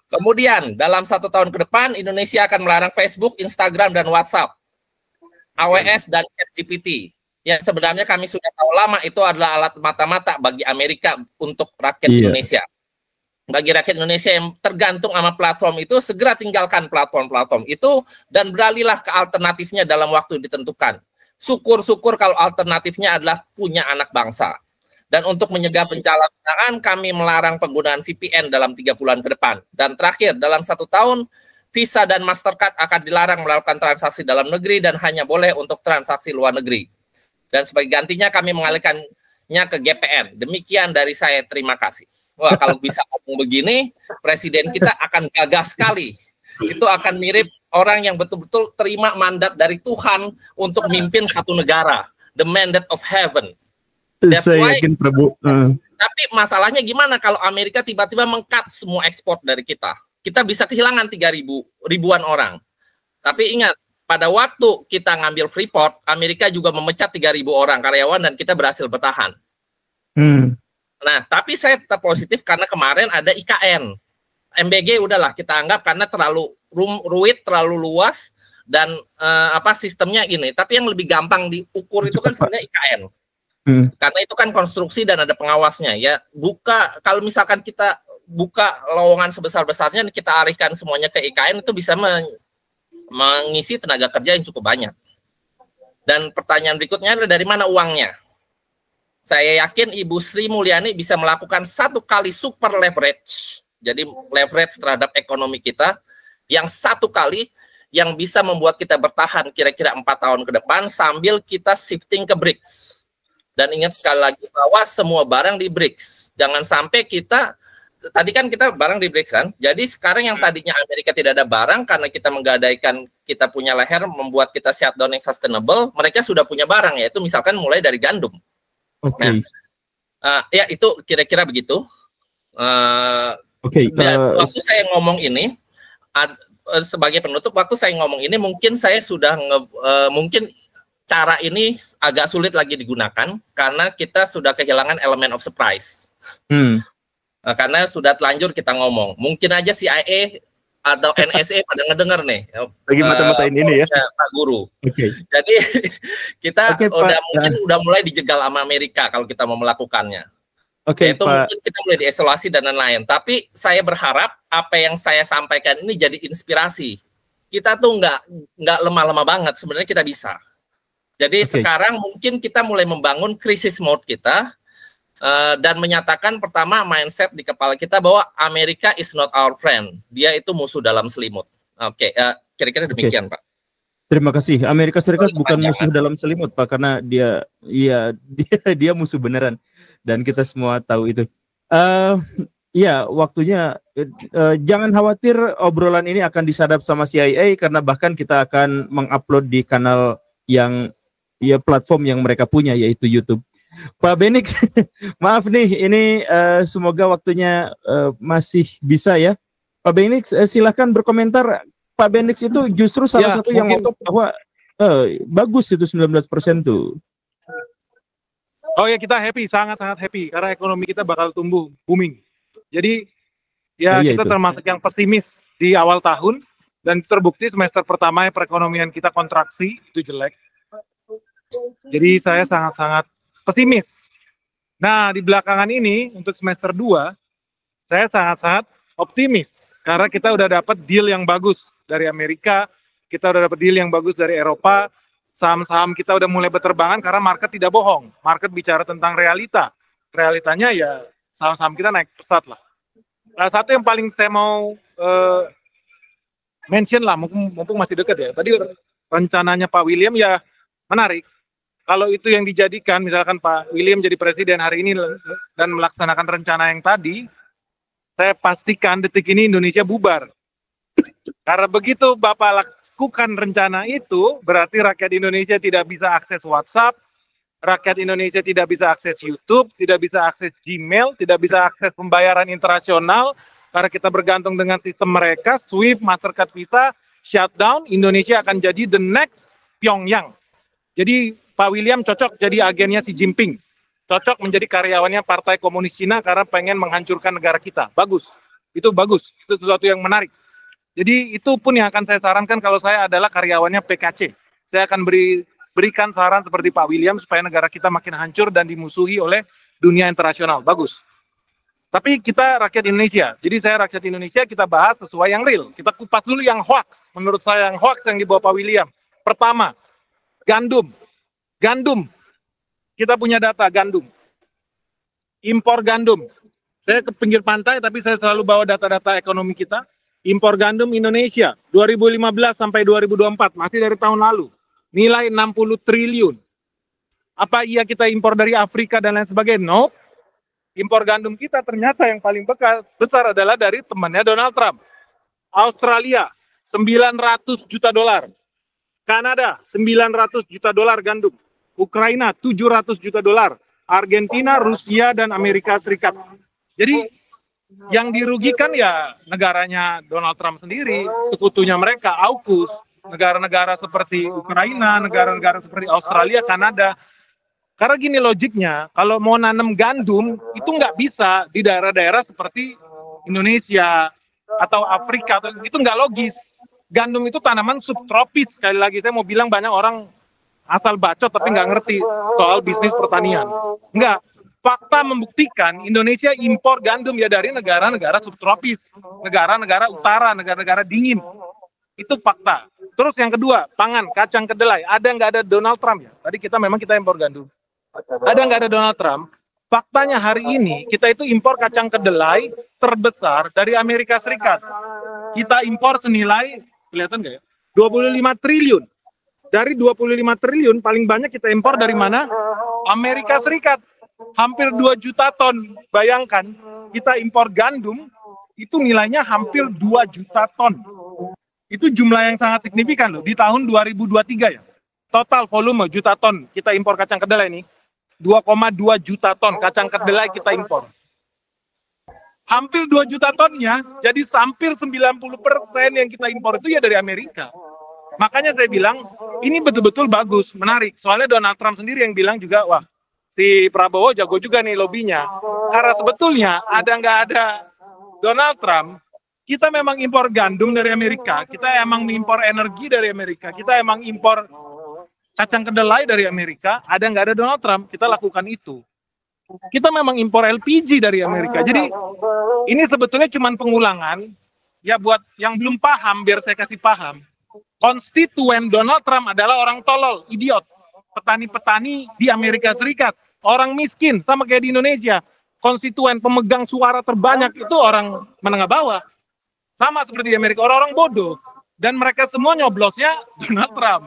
Kemudian dalam 1 tahun ke depan Indonesia akan melarang Facebook, Instagram dan WhatsApp, AWS dan ChatGPT. Yang sebenarnya kami sudah tahu lama itu adalah alat mata-mata bagi Amerika untuk rakyat Indonesia. bagi rakyat Indonesia yang tergantung sama platform itu, segera tinggalkan platform-platform itu dan beralihlah ke alternatifnya dalam waktu ditentukan. Syukur-syukur kalau alternatifnya adalah punya anak bangsa. Dan untuk menyegah penyalahgunaan, kami melarang penggunaan VPN dalam 3 bulan ke depan. Dan terakhir, dalam 1 tahun, Visa dan Mastercard akan dilarang melakukan transaksi dalam negeri dan hanya boleh untuk transaksi luar negeri. Dan sebagai gantinya kami mengalihkannya ke GPN. Demikian dari saya, terima kasih. Wah, kalau bisa ngomong begini, presiden kita akan gagah sekali. Itu akan mirip orang yang betul-betul terima mandat dari Tuhan untuk memimpin satu negara. The mandate of heaven. That's saya why, yakin Prabu. Tapi masalahnya gimana kalau Amerika tiba-tiba meng-cut semua ekspor dari kita? Kita bisa kehilangan 3.000-ribuan orang. Tapi ingat, pada waktu kita ngambil Freeport, Amerika juga memecat 3.000 orang karyawan dan kita berhasil bertahan. Nah, tapi saya tetap positif karena kemarin ada IKN. MBG udahlah kita anggap karena terlalu ruwet, terlalu luas dan sistemnya gini. Tapi yang lebih gampang diukur itu kan sebenarnya IKN. Karena itu kan konstruksi dan ada pengawasnya ya. Kalau misalkan kita buka lowongan sebesar-besarnya kita alihkan semuanya ke IKN, itu bisa mengisi tenaga kerja yang cukup banyak. Dan pertanyaan berikutnya adalah dari mana uangnya? Saya yakin Ibu Sri Mulyani bisa melakukan 1 kali super leverage. Jadi leverage terhadap ekonomi kita yang 1 kali yang bisa membuat kita bertahan kira-kira 4 tahun ke depan sambil kita shifting ke BRICS. Dan ingat sekali lagi bahwa semua barang di BRICS. Jangan sampai tadi kan kita barang di BRICS kan. Jadi sekarang yang tadinya Amerika tidak ada barang karena kita menggadaikan kita punya leher membuat kita shutdown yang sustainable, mereka sudah punya barang, yaitu misalkan mulai dari gandum. Oke. Ya itu kira-kira begitu. Dan waktu saya ngomong ini, sebagai penutup, waktu saya ngomong ini mungkin saya sudah mungkin cara ini agak sulit lagi digunakan karena kita sudah kehilangan elemen of surprise. Karena sudah telanjur kita ngomong. Mungkin aja CIA atau NSA pada ngedenger nih. Lagi mata-matain ini ya. Pak Guru. Jadi kita mungkin udah mulai dijegal sama Amerika kalau kita mau melakukannya. Itu mungkin kita mulai diisolasi dan lain-lain. Tapi saya berharap apa yang saya sampaikan ini jadi inspirasi. Kita tuh nggak lemah-lemah banget. Sebenarnya kita bisa. Jadi sekarang mungkin kita mulai membangun krisis mode kita dan menyatakan pertama mindset di kepala kita bahwa Amerika is not our friend. Dia itu musuh dalam selimut. Kira-kira demikian, Pak. Terima kasih. Amerika Serikat bukan musuh dalam selimut, Pak, karena dia musuh beneran dan kita semua tahu itu. Ya, waktunya jangan khawatir obrolan ini akan disadap sama CIA karena bahkan kita akan mengupload di kanal yang platform yang mereka punya yaitu YouTube. Pak Benix, maaf nih, ini semoga waktunya masih bisa ya. Pak Benix, silahkan berkomentar. Pak Benix itu justru salah satu yang ngomong bahwa bagus itu 19% tuh. Oh ya, kita happy, sangat-sangat happy karena ekonomi kita bakal tumbuh booming. Jadi kita termasuk yang pesimis di awal tahun dan terbukti semester pertama perekonomian kita kontraksi, itu jelek. Jadi saya sangat-sangat pesimis. Nah, di belakangan ini untuk semester 2 saya sangat-sangat optimis karena kita udah dapat deal yang bagus dari Amerika, kita udah dapat deal yang bagus dari Eropa, saham-saham kita udah mulai berterbangan karena market tidak bohong. Market bicara tentang realita. Realitanya ya saham-saham kita naik pesat lah. Nah, satu yang paling saya mau mention lah, mumpung masih dekat ya. Tadi rencananya Pak William ya menarik. Kalau itu yang dijadikan, misalkan Pak William jadi presiden hari ini dan melaksanakan rencana yang tadi, saya pastikan detik ini Indonesia bubar. Karena begitu Bapak lakukan rencana itu, berarti rakyat Indonesia tidak bisa akses WhatsApp, rakyat Indonesia tidak bisa akses YouTube, tidak bisa akses Gmail, tidak bisa akses pembayaran internasional, karena kita bergantung dengan sistem mereka, SWIFT, Mastercard, Visa, shutdown, Indonesia akan jadi the next Pyongyang. Jadi Pak William cocok jadi agennya Xi Jinping. Cocok menjadi karyawannya Partai Komunis Cina karena pengen menghancurkan negara kita. Bagus. Itu bagus. Itu sesuatu yang menarik. Jadi itu pun yang akan saya sarankan kalau saya adalah karyawannya PKC. Saya akan berikan saran seperti Pak William supaya negara kita makin hancur dan dimusuhi oleh dunia internasional. Bagus. Tapi kita rakyat Indonesia. Jadi saya rakyat Indonesia, kita bahas sesuai yang real. Kita kupas dulu yang hoax. Menurut saya yang hoax yang dibawa Pak William. Pertama, gandum. Gandum. Kita punya data gandum. Impor gandum. Saya ke pinggir pantai, tapi saya selalu bawa data-data ekonomi kita. Impor gandum Indonesia 2015 sampai 2024, masih dari tahun lalu. Nilai 60 triliun. Apa iya kita impor dari Afrika dan lain sebagainya? No. Impor gandum kita ternyata yang paling besar adalah dari temannya Donald Trump. Australia 900 juta dolar. Kanada 900 juta dolar gandum. Ukraina 700 juta dolar. Argentina, Rusia, dan Amerika Serikat. Jadi yang dirugikan ya negaranya Donald Trump sendiri, sekutunya mereka, AUKUS, negara-negara seperti Ukraina, negara-negara seperti Australia, Kanada. Karena gini logiknya, kalau mau nanam gandum, itu nggak bisa di daerah-daerah seperti Indonesia atau Afrika, itu nggak logis. Gandum itu tanaman subtropis, sekali lagi saya mau bilang banyak orang asal bacot tapi nggak ngerti soal bisnis pertanian. Nggak. Fakta membuktikan Indonesia impor gandum ya dari negara-negara subtropis, negara-negara utara, negara-negara dingin. Itu fakta. Terus yang kedua, pangan, kacang kedelai. Ada nggak ada Donald Trump ya? Tadi kita impor gandum. Ada nggak ada Donald Trump? Faktanya hari ini kita itu impor kacang kedelai terbesar dari Amerika Serikat. Kita impor senilai, kelihatan nggak ya? 25 triliun. Dari 25 triliun paling banyak kita impor dari mana? Amerika Serikat. Hampir 2 juta ton. Bayangkan, kita impor gandum, itu nilainya hampir 2 juta ton. Itu jumlah yang sangat signifikan loh, di tahun 2023 ya. Total volume juta ton kita impor kacang kedelai ini, 2,2 juta ton kacang kedelai kita impor. Hampir 2 juta tonnya, jadi hampir 90% yang kita impor itu ya dari Amerika. Makanya saya bilang, ini betul-betul bagus, menarik. Soalnya Donald Trump sendiri yang bilang juga, wah, si Prabowo jago juga nih lobbynya. Karena sebetulnya ada nggak ada Donald Trump, kita memang impor gandum dari Amerika, kita emang impor energi dari Amerika, kita emang impor kacang kedelai dari Amerika, ada nggak ada Donald Trump, kita lakukan itu. Kita memang impor LPG dari Amerika. Jadi ini sebetulnya cuma pengulangan, ya buat yang belum paham, biar saya kasih paham. Konstituen Donald Trump adalah orang tolol, idiot. Petani-petani di Amerika Serikat. Orang miskin, sama kayak di Indonesia. Konstituen pemegang suara terbanyak itu orang menengah bawah. Sama seperti di Amerika, orang-orang bodoh. Dan mereka semua nyoblosnya Donald Trump.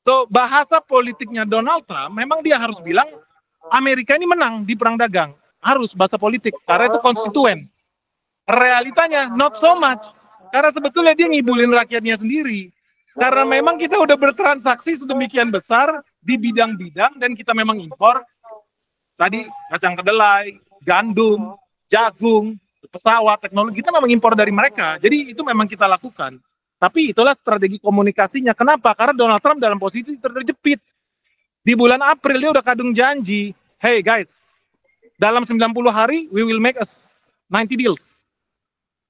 So, bahasa politiknya Donald Trump, memang dia harus bilang, Amerika ini menang di perang dagang. Harus bahasa politik, karena itu konstituen. Realitanya, not so much. Karena sebetulnya dia ngibulin rakyatnya sendiri. Karena memang kita udah bertransaksi sedemikian besar di bidang-bidang, dan kita memang impor tadi kacang kedelai, gandum, jagung, pesawat, teknologi, kita memang impor dari mereka. Jadi itu memang kita lakukan. Tapi itulah strategi komunikasinya. Kenapa? Karena Donald Trump dalam posisi terjepit. Di bulan April dia udah kadung janji, hey guys, dalam 90 hari we will make 90 deals.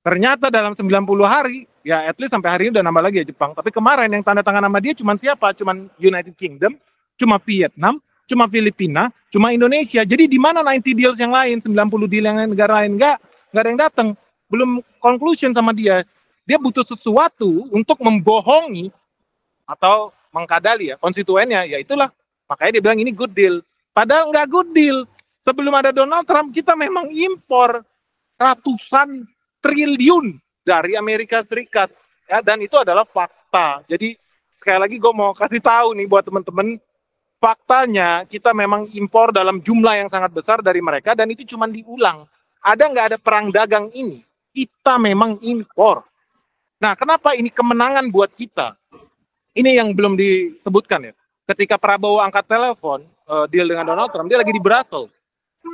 Ternyata dalam 90 hari, ya at least sampai hari ini udah nambah lagi ya Jepang. Tapi kemarin yang tanda tangan sama dia cuma siapa? Cuma United Kingdom, cuma Vietnam, cuma Filipina, cuma Indonesia. Jadi di mana 90 deals yang lain, 90 deal yang lain, negara lain nggak ada yang datang. Belum conclusion sama dia. Dia butuh sesuatu untuk membohongi atau mengkadali ya konstituennya. Ya itulah, makanya dia bilang ini good deal. Padahal nggak good deal. Sebelum ada Donald Trump, kita memang impor ratusan triliun dari Amerika Serikat. Ya, dan itu adalah fakta. Jadi sekali lagi gue mau kasih tahu nih buat teman-teman, faktanya kita memang impor dalam jumlah yang sangat besar dari mereka, dan itu cuma diulang. Ada nggak ada perang dagang ini, kita memang impor. Nah, kenapa ini kemenangan buat kita? Ini yang belum disebutkan ya. Ketika Prabowo angkat telepon, deal dengan Donald Trump, dia lagi di Brussels.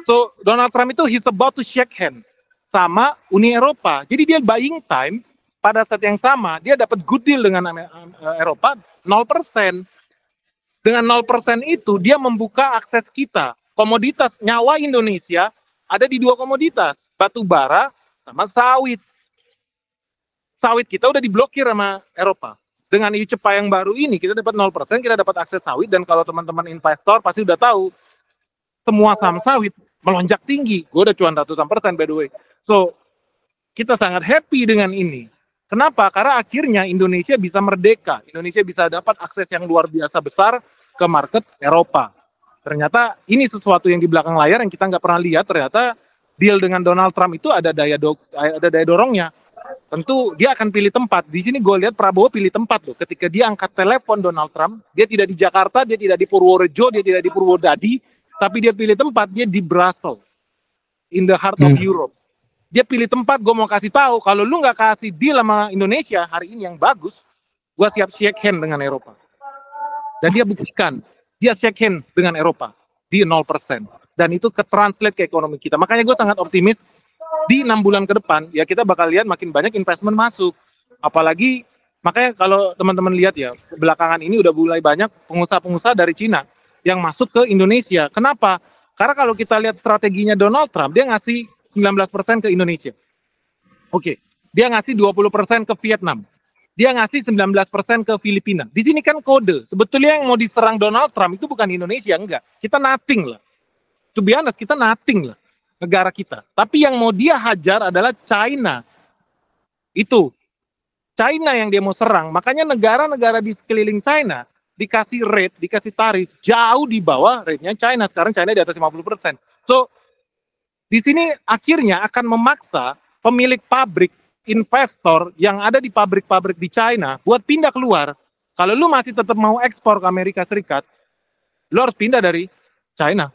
So, Donald Trump itu he's about to shake hand sama Uni Eropa. Jadi dia buying time, pada saat yang sama, dia dapat good deal dengan Eropa, 0%. Dengan 0% itu, dia membuka akses kita. Komoditas nyawa Indonesia ada di 2 komoditas, batu bara sama sawit. Sawit kita udah diblokir sama Eropa. Dengan EU Cepa yang baru ini, kita dapat 0%, kita dapat akses sawit, dan kalau teman-teman investor pasti udah tahu, semua saham sawit melonjak tinggi. Gue udah cuan ratusan persen by the way. So, kita sangat happy dengan ini. Kenapa? Karena akhirnya Indonesia bisa merdeka. Indonesia bisa dapat akses yang luar biasa besar ke market Eropa. Ternyata ini sesuatu yang di belakang layar yang kita nggak pernah lihat. Ternyata deal dengan Donald Trump itu ada daya dorongnya. Tentu dia akan pilih tempat. Di sini gue lihat Prabowo pilih tempat loh. Ketika dia angkat telepon Donald Trump, dia tidak di Jakarta, dia tidak di Purworejo, dia tidak di Purwodadi, tapi dia pilih tempat, dia di Brussels, in the heart of Europe. Dia pilih tempat, gue mau kasih tahu, kalau lu nggak kasih deal sama Indonesia hari ini yang bagus, gue siap shake hand dengan Eropa. Dan dia buktikan, dia shake hand dengan Eropa di 0%. Dan itu ke-translate ke ekonomi kita. Makanya gue sangat optimis, di 6 bulan ke depan, ya kita bakal lihat makin banyak investment masuk. Apalagi, makanya kalau teman-teman lihat ya, belakangan ini udah mulai banyak pengusaha-pengusaha dari Cina yang masuk ke Indonesia. Kenapa? Karena kalau kita lihat strateginya Donald Trump, dia ngasih 19% ke Indonesia. Oke, dia ngasih 20% ke Vietnam. Dia ngasih 19% ke Filipina. Di sini kan kode. Sebetulnya yang mau diserang Donald Trump itu bukan Indonesia, enggak. Kita nothing lah. To be honest, kita nothing lah. Negara kita. Tapi yang mau dia hajar adalah China. Itu. China yang dia mau serang. Makanya negara-negara di sekeliling China dikasih rate, dikasih tarif jauh di bawah rate-nya China. Sekarang China di atas 50%. So, di sini akhirnya akan memaksa pemilik pabrik, investor yang ada di pabrik-pabrik di China buat pindah keluar. Kalau lu masih tetap mau ekspor ke Amerika Serikat, lu harus pindah dari China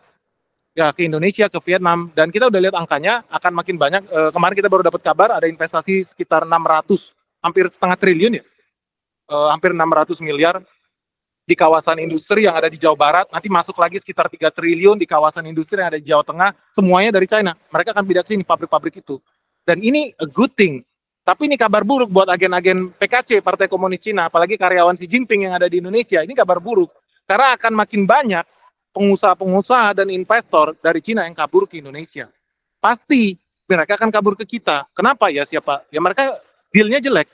ya ke Indonesia, ke Vietnam. Dan kita udah lihat angkanya akan makin banyak. Kemarin kita baru dapat kabar ada investasi sekitar 600, hampir setengah triliun ya, hampir 600 miliar di kawasan industri yang ada di Jawa Barat, nanti masuk lagi sekitar 3 triliun di kawasan industri yang ada di Jawa Tengah, semuanya dari China. Mereka akan pindah ke sini, pabrik-pabrik itu. Dan ini a good thing. Tapi ini kabar buruk buat agen-agen PKC, Partai Komunis Cina, apalagi karyawan Xi Jinping yang ada di Indonesia. Ini kabar buruk. Karena akan makin banyak pengusaha-pengusaha dan investor dari Cina yang kabur ke Indonesia. Pasti mereka akan kabur ke kita. Kenapa ya siapa? Ya mereka deal-nya jelek.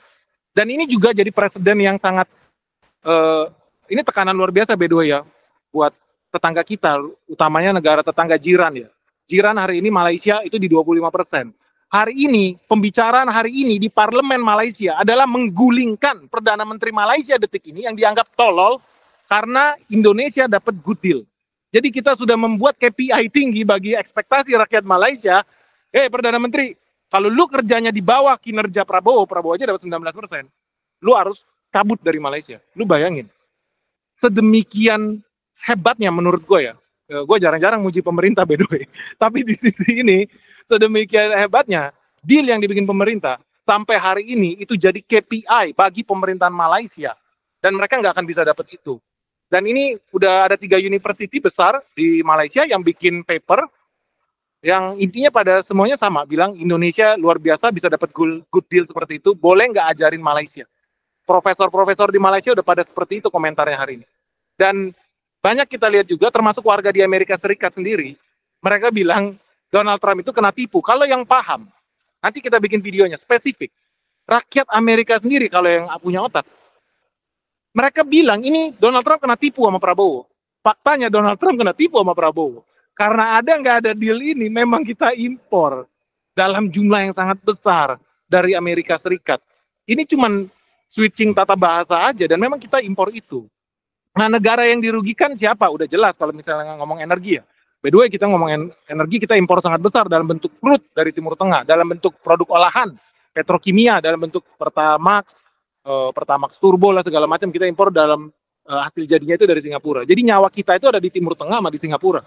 Dan ini juga jadi presiden yang sangat... ini tekanan luar biasa by the way ya, buat tetangga kita, utamanya negara tetangga jiran ya. Jiran hari ini Malaysia itu di 25%. Hari ini, pembicaraan hari ini di parlemen Malaysia adalah menggulingkan Perdana Menteri Malaysia detik ini yang dianggap tolol karena Indonesia dapat good deal. Jadi kita sudah membuat KPI tinggi bagi ekspektasi rakyat Malaysia. Perdana Menteri, kalau lu kerjanya di bawah kinerja Prabowo aja dapat 19%. Lu harus cabut dari Malaysia. Lu bayangin. Sedemikian hebatnya menurut gue ya. Gue jarang-jarang muji pemerintah by the way. Tapi di sisi ini, sedemikian hebatnya, deal yang dibikin pemerintah, sampai hari ini itu jadi KPI bagi pemerintahan Malaysia. Dan mereka nggak akan bisa dapat itu. Dan ini udah ada 3 university besar di Malaysia yang bikin paper, yang intinya pada semuanya sama, bilang Indonesia luar biasa bisa dapat good deal seperti itu, boleh nggak ajarin Malaysia. Profesor-profesor di Malaysia udah pada seperti itu komentarnya hari ini. Dan banyak kita lihat juga, termasuk warga di Amerika Serikat sendiri, mereka bilang Donald Trump itu kena tipu. Kalau yang paham, nanti kita bikin videonya spesifik. Rakyat Amerika sendiri kalau yang punya otak, mereka bilang ini Donald Trump kena tipu sama Prabowo. Faktanya Donald Trump kena tipu sama Prabowo. Karena nggak ada deal ini, memang kita impor dalam jumlah yang sangat besar dari Amerika Serikat. Ini cuman switching tata bahasa aja, dan memang kita impor itu. Nah, negara yang dirugikan siapa? Udah jelas kalau misalnya ngomong energi ya. By the way, kita ngomong energi, kita impor sangat besar dalam bentuk crude dari Timur Tengah, dalam bentuk produk olahan, petrokimia, dalam bentuk Pertamax Turbo lah segala macam, kita impor dalam hasil jadinya itu dari Singapura. Jadi nyawa kita itu ada di Timur Tengah sama di Singapura.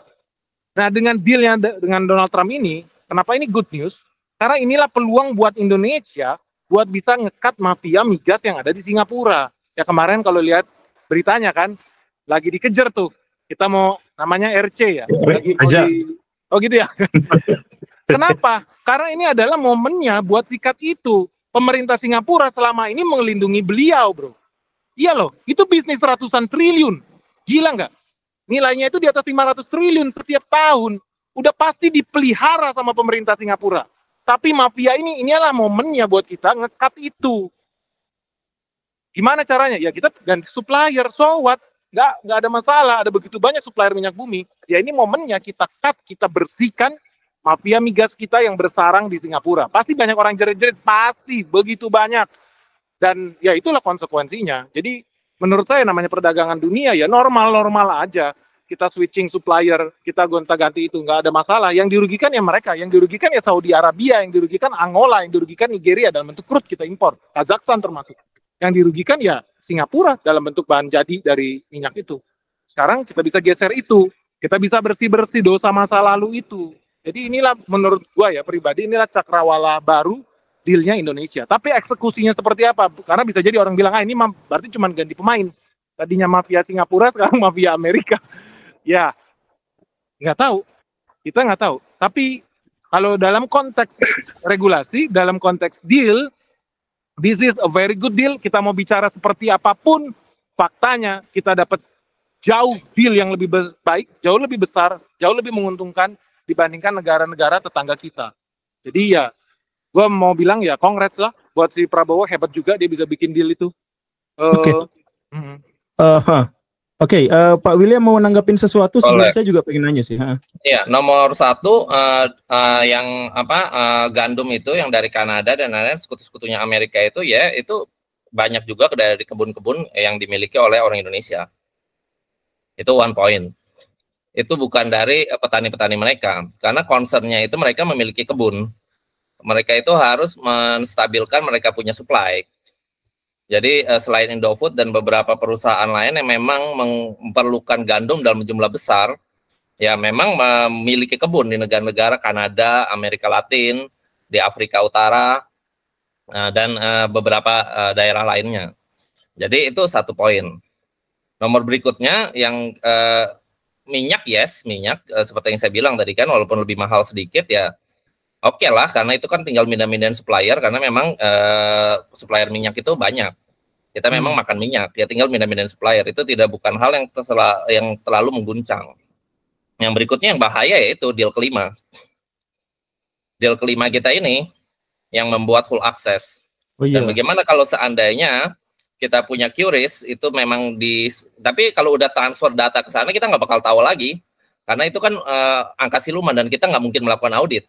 Nah, dengan dealnya dengan Donald Trump ini, kenapa ini good news? Karena inilah peluang buat Indonesia buat bisa ngekat mafia migas yang ada di Singapura. Ya kemarin kalau lihat beritanya kan, lagi dikejar tuh. Kita mau namanya RC ya. Lagi mau oh gitu ya. Kenapa? Karena ini adalah momennya buat sikat itu. Pemerintah Singapura selama ini melindungi beliau, bro. Iya loh, itu bisnis ratusan triliun. Gila nggak? Nilainya itu di atas 500 triliun setiap tahun. Udah pasti dipelihara sama pemerintah Singapura. Tapi mafia ini adalah momennya buat kita ngekat itu. Gimana caranya? Ya kita ganti supplier, so what? nggak ada masalah, ada begitu banyak supplier minyak bumi. Ya ini momennya kita cut, kita bersihkan mafia migas kita yang bersarang di Singapura. Pasti banyak orang jerit-jerit, pasti begitu banyak. Dan ya itulah konsekuensinya. Jadi menurut saya namanya perdagangan dunia ya normal-normal aja. Kita switching supplier, kita gonta-ganti itu nggak ada masalah. Yang dirugikan ya mereka, yang dirugikan ya Saudi Arabia, yang dirugikan Angola, yang dirugikan Nigeria dalam bentuk crude kita impor, Kazakhstan termasuk. Yang dirugikan ya Singapura dalam bentuk bahan jadi dari minyak itu. Sekarang kita bisa geser itu, kita bisa bersih-bersih dosa masa lalu itu. Jadi inilah menurut gua ya pribadi, inilah cakrawala baru dealnya Indonesia. Tapi eksekusinya seperti apa? Karena bisa jadi orang bilang, ini berarti cuma ganti pemain. Tadinya mafia Singapura, sekarang mafia Amerika. Ya, nggak tahu. Kita nggak tahu. Tapi kalau dalam konteks regulasi, dalam konteks deal, this is a very good deal. Kita mau bicara seperti apapun, faktanya kita dapat jauh deal yang lebih baik, jauh lebih besar, jauh lebih menguntungkan dibandingkan negara-negara tetangga kita. Jadi ya, gue mau bilang ya congrats lah buat si Prabowo, hebat juga dia bisa bikin deal itu. Oke, Pak William mau nanggapin sesuatu? Sebenarnya saya juga pengen nanya sih. Iya, nomor satu yang gandum itu yang dari Kanada dan lain-lain, sekutu-sekutunya Amerika itu ya itu banyak juga dari kebun-kebun yang dimiliki oleh orang Indonesia. Itu one point. Itu bukan dari petani-petani mereka, karena concernnya itu mereka memiliki kebun. Mereka itu harus menstabilkan mereka punya supply. Jadi selain Indofood dan beberapa perusahaan lain yang memang memerlukan gandum dalam jumlah besar, ya memang memiliki kebun di negara-negara Kanada, Amerika Latin, di Afrika Utara, dan beberapa daerah lainnya. Jadi itu satu poin. Nomor berikutnya yang minyak, minyak seperti yang saya bilang tadi kan, walaupun lebih mahal sedikit ya, oke lah, karena itu kan tinggal mindahin supplier, karena memang supplier minyak itu banyak. Kita memang makan minyak, ya tinggal mindahin supplier. Itu bukan hal yang terlalu mengguncang. Yang berikutnya yang bahaya yaitu deal kelima. Deal kelima kita ini yang membuat full access. Dan bagaimana kalau seandainya kita punya QRIS, itu memang tapi kalau udah transfer data ke sana kita nggak bakal tahu lagi. Karena itu kan angka siluman dan kita nggak mungkin melakukan audit.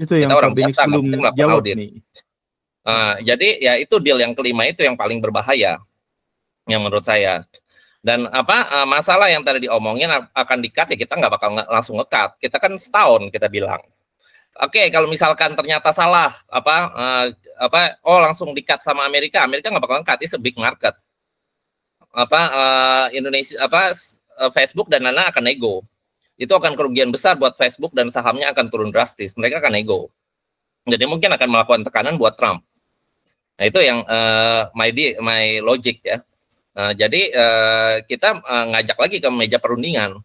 Itu yang kita orang biasa nggak mungkin melakukan audit. Jadi ya itu deal yang kelima itu yang paling berbahaya yang menurut saya. Dan masalah yang tadi diomongin akan di-cut ya, kita nggak bakal langsung nge-cut. Kita kan setahun kita bilang. Oke, kalau misalkan ternyata salah langsung di-cut sama Amerika nggak bakal nge-cut, it's a big market. Indonesia Facebook dan lain-lain akan nego. Itu akan kerugian besar buat Facebook dan sahamnya akan turun drastis. Mereka akan nego. Jadi mungkin akan melakukan tekanan buat Trump. Nah itu yang my logic ya. Jadi kita ngajak lagi ke meja perundingan.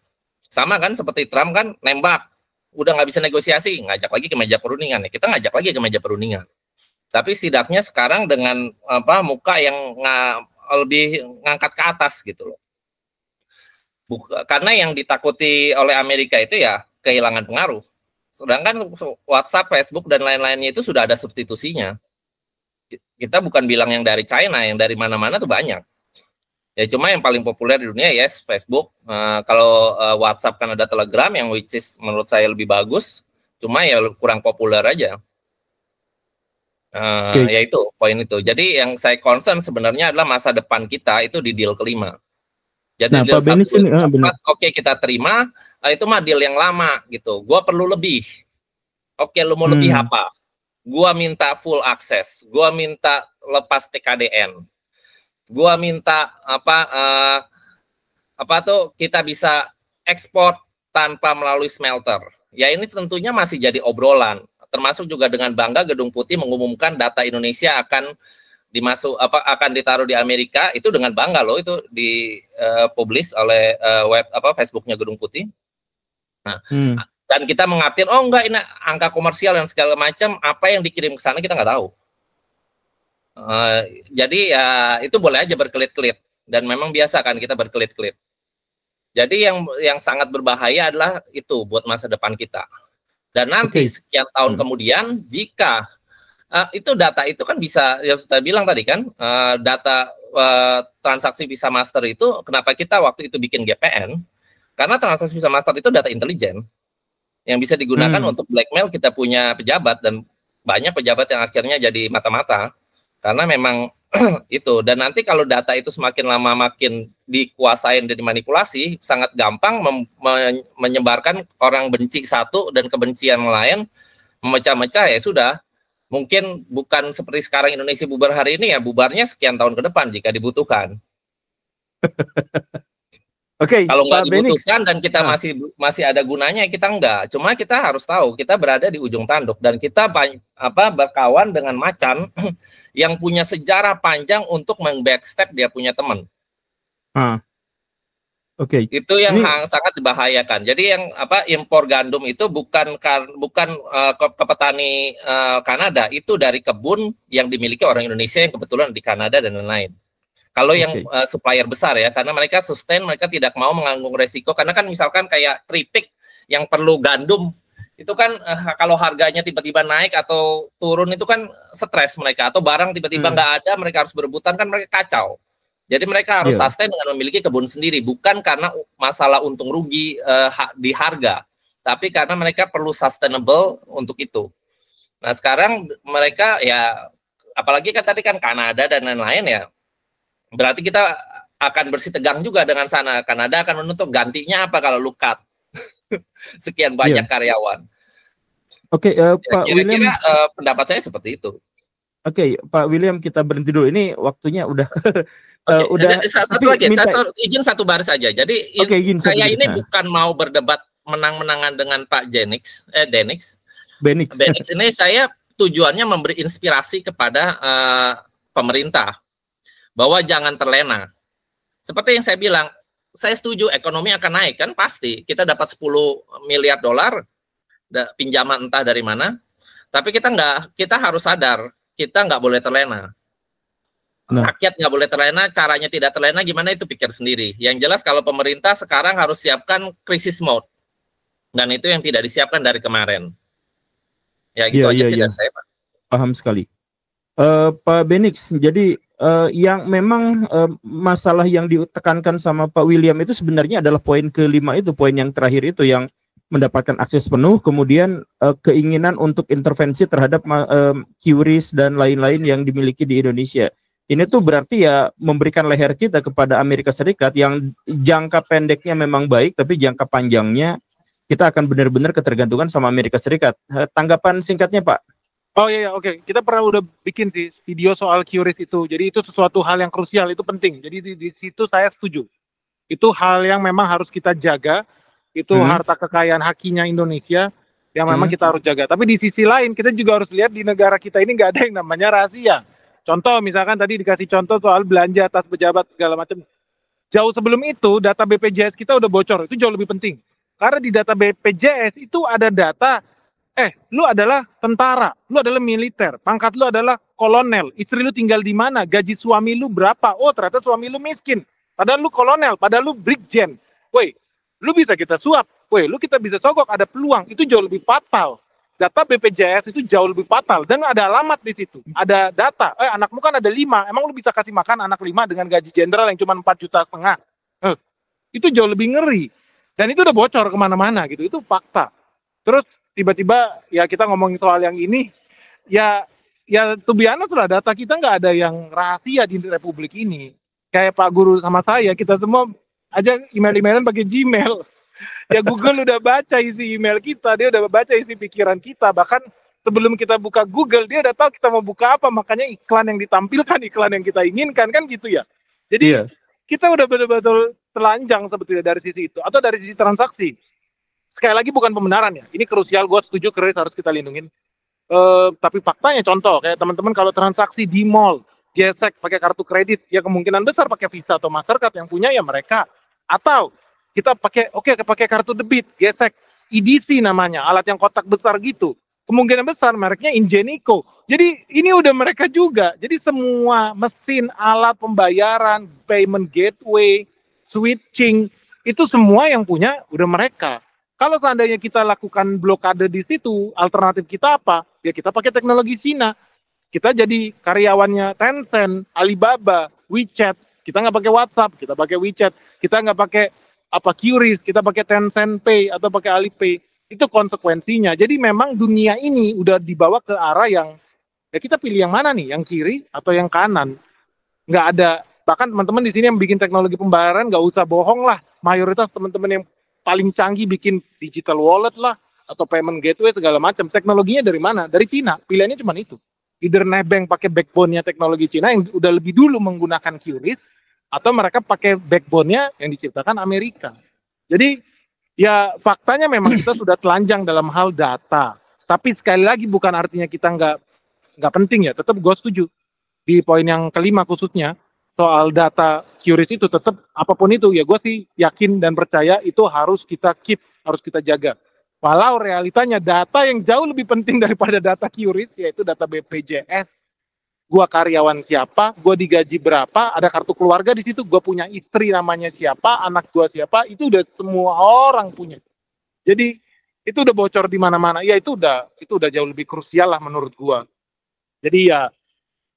Sama kan seperti Trump kan nembak, udah nggak bisa negosiasi, ngajak lagi ke meja perundingan. Kita ngajak lagi ke meja perundingan. Tapi setidaknya sekarang dengan muka yang lebih ngangkat ke atas gitu loh. Karena yang ditakuti oleh Amerika itu ya kehilangan pengaruh. Sedangkan WhatsApp, Facebook, dan lain-lainnya itu sudah ada substitusinya. Kita bukan bilang yang dari China, yang dari mana-mana tuh banyak. Ya cuma yang paling populer di dunia Facebook. Kalau WhatsApp kan ada Telegram yang which is menurut saya lebih bagus. Cuma ya kurang populer aja. Ya itu poin itu. Jadi yang saya concern sebenarnya adalah masa depan kita itu di deal kelima. Jadi deal oke kita terima. Itu mah deal yang lama gitu. Gua perlu lebih. Oke, lu mau lebih apa? Gua minta full access. Gua minta lepas TKDN. Gua minta kita bisa ekspor tanpa melalui smelter. Ya ini tentunya masih jadi obrolan. Termasuk juga dengan bangga Gedung Putih mengumumkan data Indonesia akan akan ditaruh di Amerika. Itu dengan bangga loh, itu dipublish oleh Facebooknya Gedung Putih. Nah, dan kita mengartikan, enggak, ini angka komersial yang segala macam, apa yang dikirim ke sana kita nggak tahu. Jadi ya itu boleh aja berkelit-kelit, dan memang biasa kan kita berkelit-kelit. Jadi yang sangat berbahaya adalah itu buat masa depan kita. Dan nanti sekian tahun kemudian, jika itu data itu kan bisa, ya saya bilang tadi kan, data transaksi Visa Master itu, kenapa kita waktu itu bikin GPN? Karena transaksi Visa Master itu data intelijen yang bisa digunakan untuk blackmail kita punya pejabat, dan banyak pejabat yang akhirnya jadi mata-mata karena memang itu. Dan nanti kalau data itu semakin lama makin dikuasain dan dimanipulasi, sangat gampang menyebarkan orang benci satu dan kebencian lain, memecah-mecah. Ya sudah, mungkin bukan seperti sekarang Indonesia bubar hari ini, ya bubarnya sekian tahun ke depan jika dibutuhkan. Oke, kalau nggak dibutuhkan dan kita masih ada gunanya, kita enggak. Cuma kita harus tahu kita berada di ujung tanduk, dan kita berkawan dengan macan yang punya sejarah panjang untuk meng-backstep dia punya teman. Oke. Itu yang sangat dibahayakan. Jadi yang impor gandum itu bukan ke petani Kanada, itu dari kebun yang dimiliki orang Indonesia yang kebetulan di Kanada dan lain-lain. Kalau yang supplier besar ya, karena mereka sustain, mereka tidak mau menanggung resiko. Karena kan misalkan kayak keripik yang perlu gandum, itu kan kalau harganya tiba-tiba naik atau turun, itu kan stres mereka. Atau barang tiba-tiba nggak ada, mereka harus berebutan, kan mereka kacau. Jadi mereka harus sustain dengan memiliki kebun sendiri, bukan karena masalah untung rugi di harga, tapi karena mereka perlu sustainable untuk itu. Nah sekarang mereka ya, apalagi kan tadi kan Kanada dan lain-lain ya, berarti kita akan bersih tegang juga dengan sana. Kanada akan menuntut gantinya apa kalau lu cut sekian banyak karyawan. Oke, Pak William, pendapat saya seperti itu. Oke, Pak William, kita berhenti dulu. Ini waktunya udah udah. Satu lagi, izin satu baris aja. Jadi saya ini bukan mau berdebat menang-menangan dengan Pak Benix ini. Saya tujuannya memberi inspirasi kepada pemerintah bahwa jangan terlena. Seperti yang saya bilang, saya setuju ekonomi akan naik, kan pasti. Kita dapat 10 miliar dolar pinjaman entah dari mana. Tapi kita harus sadar, kita nggak boleh terlena. Rakyat nggak boleh terlena. Caranya tidak terlena gimana, itu pikir sendiri. Yang jelas kalau pemerintah sekarang harus siapkan krisis mode. Dan itu yang tidak disiapkan dari kemarin. Ya gitu aja sih dari saya, Pak. Paham sekali. Pak Benix, jadi yang memang masalah yang ditekankan sama Pak William itu sebenarnya adalah poin kelima itu, poin yang terakhir itu, yang mendapatkan akses penuh, kemudian keinginan untuk intervensi terhadap QRIS dan lain-lain yang dimiliki di Indonesia. Ini tuh berarti ya memberikan leher kita kepada Amerika Serikat, yang jangka pendeknya memang baik, tapi jangka panjangnya kita akan benar-benar ketergantungan sama Amerika Serikat. Tanggapan singkatnya, Pak? Oh iya, oke. Kita pernah udah bikin sih video soal QRIS itu. Jadi itu sesuatu hal yang krusial, itu penting. Jadi di situ saya setuju. Itu hal yang memang harus kita jaga. Itu harta kekayaan hakinya Indonesia yang memang kita harus jaga. Tapi di sisi lain kita juga harus lihat di negara kita ini nggak ada yang namanya rahasia. Contoh misalkan tadi dikasih contoh soal belanja atas pejabat segala macam. Jauh sebelum itu data BPJS kita udah bocor. Itu jauh lebih penting. Karena di data BPJS itu ada data, lu adalah tentara, lu adalah militer, pangkat lu adalah kolonel, istri lu tinggal di mana, gaji suami lu berapa, oh ternyata suami lu miskin, padahal lu kolonel, padahal lu brigjen, woi, lu bisa kita suap, woi, lu kita bisa sogok, ada peluang, itu jauh lebih fatal. Data BPJS itu jauh lebih fatal, dan ada alamat di situ, ada data, anakmu kan ada 5, emang lu bisa kasih makan anak 5 dengan gaji jenderal yang cuma 4,5 juta, itu jauh lebih ngeri, dan itu udah bocor kemana-mana gitu, itu fakta. Terus tiba-tiba ya kita ngomongin soal yang ini, ya to be honest lah, data kita nggak ada yang rahasia di Republik ini. Kayak Pak Guru sama saya, kita semua aja email-emailan pakai Gmail. Ya Google udah baca isi email kita, dia udah baca isi pikiran kita. Bahkan sebelum kita buka Google, dia udah tahu kita mau buka apa, makanya iklan yang ditampilkan, iklan yang kita inginkan, kan gitu ya. Jadi kita udah betul-betul telanjang sebetulnya dari sisi itu. Atau dari sisi transaksi. Sekali lagi bukan pembenaran ya, ini krusial, gue setuju QRIS harus kita lindungin. Tapi faktanya contoh, kayak teman-teman kalau transaksi di mall, gesek pakai kartu kredit, ya kemungkinan besar pakai Visa atau Mastercard, yang punya ya mereka. Atau kita pakai kartu debit, gesek, EDC namanya, alat yang kotak besar gitu. Kemungkinan besar mereknya Ingenico. Jadi ini udah mereka juga. Jadi semua mesin, alat pembayaran, payment gateway, switching, itu semua yang punya udah mereka. Kalau seandainya kita lakukan blokade di situ, alternatif kita apa? Ya kita pakai teknologi Cina. Kita jadi karyawannya Tencent, Alibaba, WeChat, kita nggak pakai WhatsApp, kita pakai WeChat, kita nggak pakai QRIS, kita pakai Tencent Pay atau pakai Alipay. Itu konsekuensinya. Jadi memang dunia ini udah dibawa ke arah yang ya kita pilih yang mana nih, yang kiri atau yang kanan. Nggak ada, bahkan teman-teman di sini yang bikin teknologi pembayaran nggak usah bohong lah, mayoritas teman-teman yang paling canggih bikin digital wallet lah atau payment gateway segala macam, teknologinya dari mana? Dari Cina. Pilihannya cuma itu, either nebeng pakai backbone-nya teknologi Cina yang udah lebih dulu menggunakan QRIS, atau mereka pakai backbone-nya yang diciptakan Amerika. Jadi ya faktanya memang kita sudah telanjang dalam hal data, tapi sekali lagi bukan artinya kita nggak penting ya, tetap gue setuju di poin yang kelima khususnya soal data QRIS itu, tetap apapun itu ya gue sih yakin dan percaya itu harus kita keep, harus kita jaga. Walau realitanya data yang jauh lebih penting daripada data QRIS yaitu data BPJS. Gue karyawan siapa, gue digaji berapa, ada kartu keluarga di situ, gue punya istri namanya siapa, anak gue siapa, itu udah semua orang punya. Jadi itu udah bocor di mana-mana. Ya itu udah jauh lebih krusial lah menurut gue. Jadi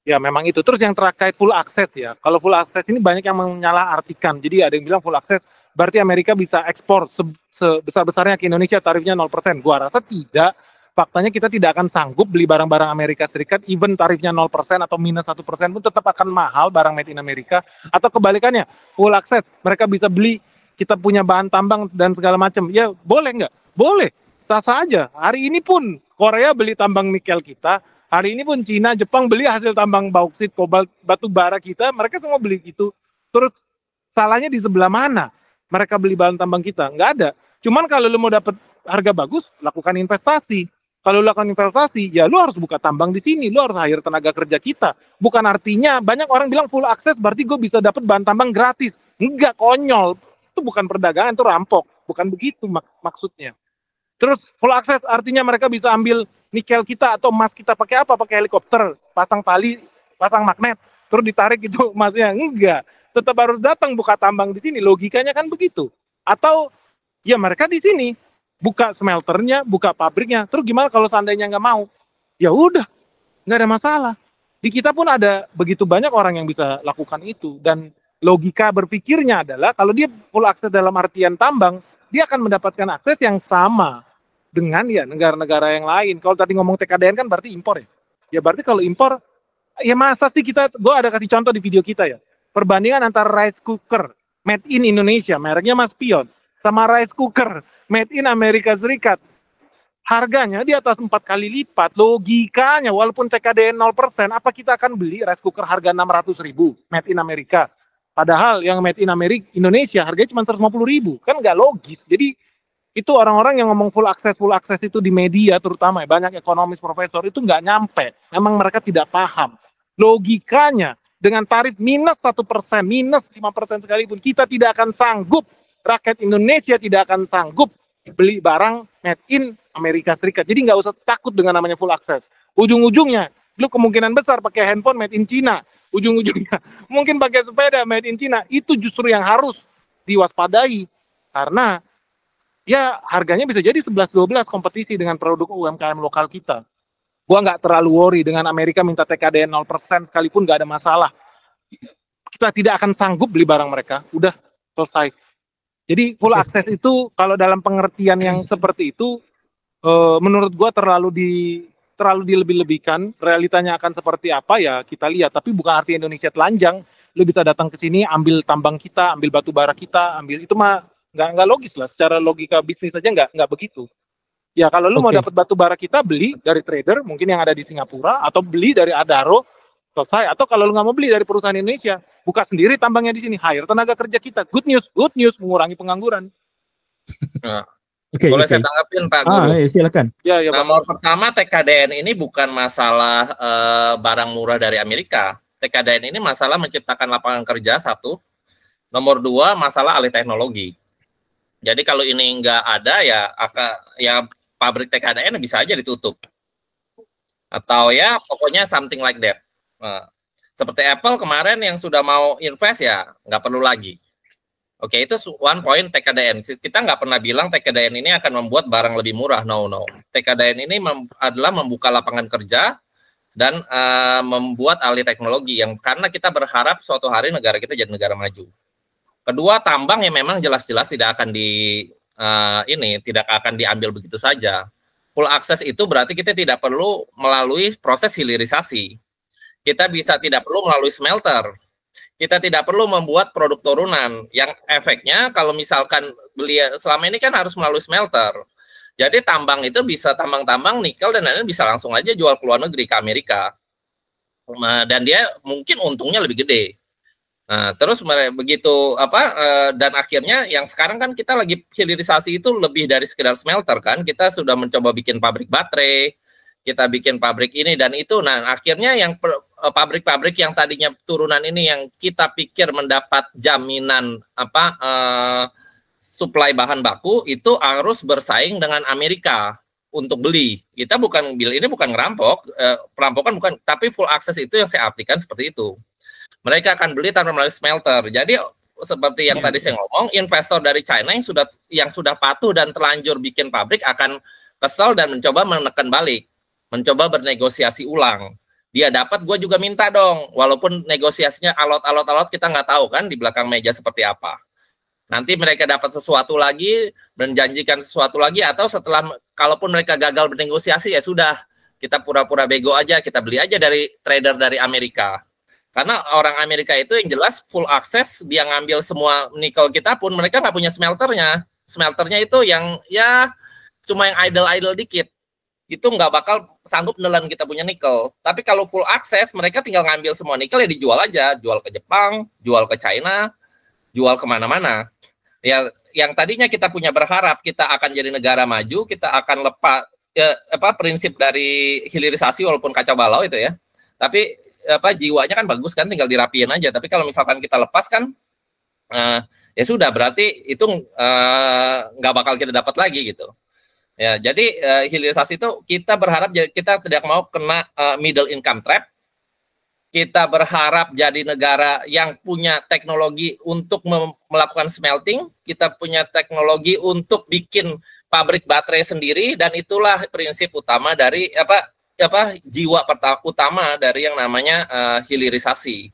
ya memang itu. Terus yang terkait full access ya. Kalau full access ini banyak yang menyalahartikan. Jadi ada yang bilang full access berarti Amerika bisa ekspor sebesar-besarnya ke Indonesia, tarifnya 0%. Gua rasa tidak. Faktanya kita tidak akan sanggup beli barang-barang Amerika Serikat, even tarifnya 0% atau minus 1% pun tetap akan mahal barang made in Amerika. Atau kebalikannya, full access. Mereka bisa beli, kita punya bahan tambang dan segala macam. Ya boleh nggak? Boleh. Sah-sah aja. Hari ini pun Korea beli tambang nikel kita. Hari ini pun Cina, Jepang beli hasil tambang bauksit, kobalt, batu bara kita, mereka semua beli itu. Terus salahnya di sebelah mana? Mereka beli bahan tambang kita? Nggak ada. Cuman kalau lu mau dapat harga bagus, lakukan investasi. Kalau lu lakukan investasi, ya lu harus buka tambang di sini, lu harus hire tenaga kerja kita. Bukan artinya, banyak orang bilang full access berarti gue bisa dapat bahan tambang gratis. Enggak, konyol. Itu bukan perdagangan, itu rampok. Bukan begitu maksudnya. Terus full access artinya mereka bisa ambil nikel kita atau emas kita pakai apa? Pakai helikopter, pasang tali, pasang magnet, terus ditarik itu emasnya. Enggak, tetap harus datang buka tambang di sini. Logikanya kan begitu. Atau ya mereka di sini buka smelternya, buka pabriknya. Terus gimana kalau seandainya nggak mau? Ya udah, nggak ada masalah. Di kita pun ada begitu banyak orang yang bisa lakukan itu. Dan logika berpikirnya adalah kalau dia full akses dalam artian tambang, dia akan mendapatkan akses yang sama dengan ya negara-negara yang lain. Kalau tadi ngomong TKDN kan berarti impor ya. Ya berarti kalau impor, ya masa sih kita, gue ada kasih contoh di video kita ya. Perbandingan antara rice cooker made in Indonesia, mereknya Mas Pion, sama rice cooker made in Amerika Serikat. Harganya di atas 4 kali lipat. Logikanya walaupun TKDN 0%, apa kita akan beli rice cooker harga 600.000 made in Amerika? Padahal yang made in Indonesia harganya cuma 150.000. Kan nggak logis. Jadi itu orang-orang yang ngomong full access itu di media terutama ya, banyak ekonomis profesor itu nggak nyampe. Memang mereka tidak paham. Logikanya dengan tarif minus 1%, minus 5% sekalipun, kita tidak akan sanggup, rakyat Indonesia tidak akan sanggup beli barang made in Amerika Serikat. Jadi nggak usah takut dengan namanya full access. Ujung-ujungnya, lu kemungkinan besar pakai handphone made in China. Ujung-ujungnya mungkin pakai sepeda made in China. Itu justru yang harus diwaspadai. Karena ya harganya bisa jadi 11-12 kompetisi dengan produk UMKM lokal kita. Gua nggak terlalu worry dengan Amerika minta TKDN 0% sekalipun nggak ada masalah. Kita tidak akan sanggup beli barang mereka. Udah selesai. Jadi full access itu kalau dalam pengertian yang seperti itu menurut gua terlalu dilebih-lebihkan. Realitanya akan seperti apa ya kita lihat. Tapi bukan arti Indonesia telanjang. Lu bisa datang ke sini ambil tambang kita, ambil batu bara kita, ambil itu mah nggak logis lah, secara logika bisnis aja nggak begitu. Ya kalau lu mau dapat batu bara kita, beli dari trader mungkin yang ada di Singapura atau beli dari Adaro, selesai. Atau kalau lu nggak mau beli dari perusahaan Indonesia, buka sendiri tambangnya di sini, hire tenaga kerja kita. Good news, mengurangi pengangguran. Nah, boleh saya tanggapin Pak Guru? Silakan. Ya, nomor pertama, TKDN ini bukan masalah barang murah dari Amerika. TKDN ini masalah menciptakan lapangan kerja, satu. Nomor dua, masalah alih teknologi. Jadi kalau ini nggak ada ya pabrik TKDN bisa aja ditutup. Atau ya pokoknya something like that. Seperti Apple kemarin yang sudah mau invest ya nggak perlu lagi. Oke, itu one point TKDN. Kita nggak pernah bilang TKDN ini akan membuat barang lebih murah. No. TKDN ini adalah membuka lapangan kerja dan membuat alih teknologi yang karena kita berharap suatu hari negara kita jadi negara maju. Kedua, tambang yang memang jelas-jelas tidak akan tidak akan diambil begitu saja. Full access itu berarti kita tidak perlu melalui proses hilirisasi. Kita tidak perlu melalui smelter. Kita tidak perlu membuat produk turunan yang efeknya kalau misalkan beli selama ini kan harus melalui smelter. Jadi tambang itu bisa tambang-tambang nikel dan lain-lain bisa langsung aja jual ke luar negeri ke Amerika. Dan dia mungkin untungnya lebih gede. Nah, terus begitu dan akhirnya yang sekarang kan kita lagi hilirisasi itu lebih dari sekedar smelter kan. Kita sudah mencoba bikin pabrik baterai, kita bikin pabrik ini dan itu. Nah, akhirnya yang pabrik-pabrik yang tadinya turunan ini yang kita pikir mendapat jaminan suplai bahan baku itu harus bersaing dengan Amerika untuk beli. Kita ini bukan ngerampok, perampokan bukan, tapi full access itu yang saya artikan seperti itu. Mereka akan beli tanpa melalui smelter. Jadi seperti yang tadi saya ngomong, investor dari China yang sudah patuh dan terlanjur bikin pabrik akan kesel dan mencoba menekan balik, mencoba bernegosiasi ulang. Dia dapat, gue juga minta dong, walaupun negosiasinya alot kita nggak tahu kan di belakang meja seperti apa. Nanti mereka dapat sesuatu lagi, menjanjikan sesuatu lagi, atau setelah, kalaupun mereka gagal bernegosiasi, ya sudah, kita pura-pura bego aja, kita beli aja dari trader dari Amerika. Karena orang Amerika itu yang jelas full access, dia ngambil semua nikel kita pun, mereka nggak punya smelternya. Smelternya itu yang, ya, cuma yang idle-idle dikit. Itu nggak bakal sanggup nelan kita punya nikel. Tapi kalau full access, mereka tinggal ngambil semua nikel, ya dijual aja. Jual ke Jepang, jual ke China, jual kemana-mana. Ya, yang tadinya kita punya berharap kita akan jadi negara maju, kita akan lepas prinsip dari hilirisasi walaupun kacau balau itu ya. Tapi jiwanya kan bagus kan, tinggal dirapiin aja. Tapi kalau misalkan kita lepas kan, ya sudah berarti itu nggak bakal kita dapat lagi gitu. Ya, jadi hilirisasi itu kita berharap kita tidak mau kena middle income trap. Kita berharap jadi negara yang punya teknologi untuk melakukan smelting, kita punya teknologi untuk bikin pabrik baterai sendiri, dan itulah prinsip utama dari jiwa utama dari yang namanya hilirisasi.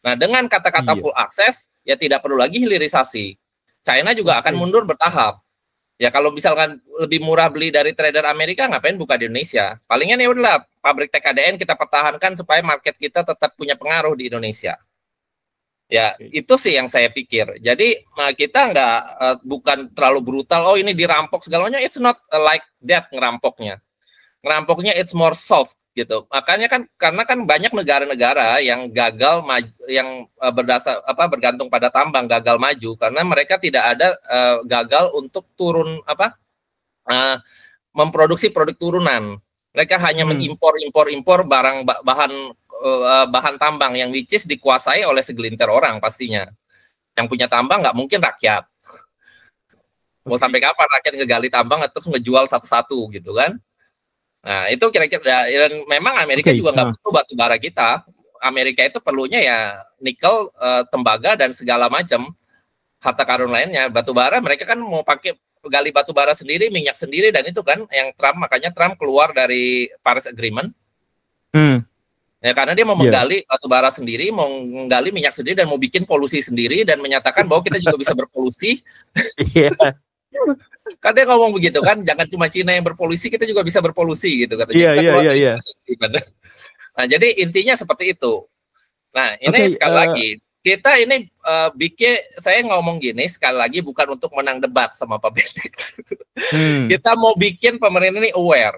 Nah, dengan kata-kata full access, ya tidak perlu lagi hilirisasi. China juga akan mundur bertahap. Ya kalau misalkan lebih murah beli dari trader Amerika, ngapain buka di Indonesia? Palingan ya udahlah pabrik TKDN kita pertahankan supaya market kita tetap punya pengaruh di Indonesia. Ya itu sih yang saya pikir. Jadi kita bukan terlalu brutal. Oh ini dirampok segalanya. It's not like that ngerampoknya. Ngerampoknya it's more soft gitu. Makanya kan karena kan banyak negara-negara yang gagal yang bergantung pada tambang gagal maju karena mereka tidak ada gagal untuk turun memproduksi produk turunan. Mereka hanya mengimpor bahan tambang yang which is dikuasai oleh segelintir orang pastinya. Yang punya tambang nggak mungkin rakyat. Mau sampai kapan rakyat ngegali tambang terus ngejual satu-satu gitu kan? Nah itu kira-kira, dan memang Amerika juga nggak butuh batu bara kita. Amerika itu perlunya ya nikel, tembaga dan segala macam harta karun lainnya. Batu bara mereka kan mau pakai gali batu bara sendiri, minyak sendiri, dan itu kan yang makanya Trump keluar dari Paris Agreement. Ya karena dia mau menggali batu bara sendiri, mau menggali minyak sendiri, dan mau bikin polusi sendiri, dan menyatakan bahwa kita juga bisa berpolusi. Kan dia ngomong begitu kan, jangan cuma Cina yang berpolusi, kita juga bisa berpolusi gitu katanya. Iya. Nah jadi intinya seperti itu. Nah ini sekali lagi kita ini saya ngomong gini sekali lagi bukan untuk menang debat sama Pak Bendik. Kita mau bikin pemerintah ini aware.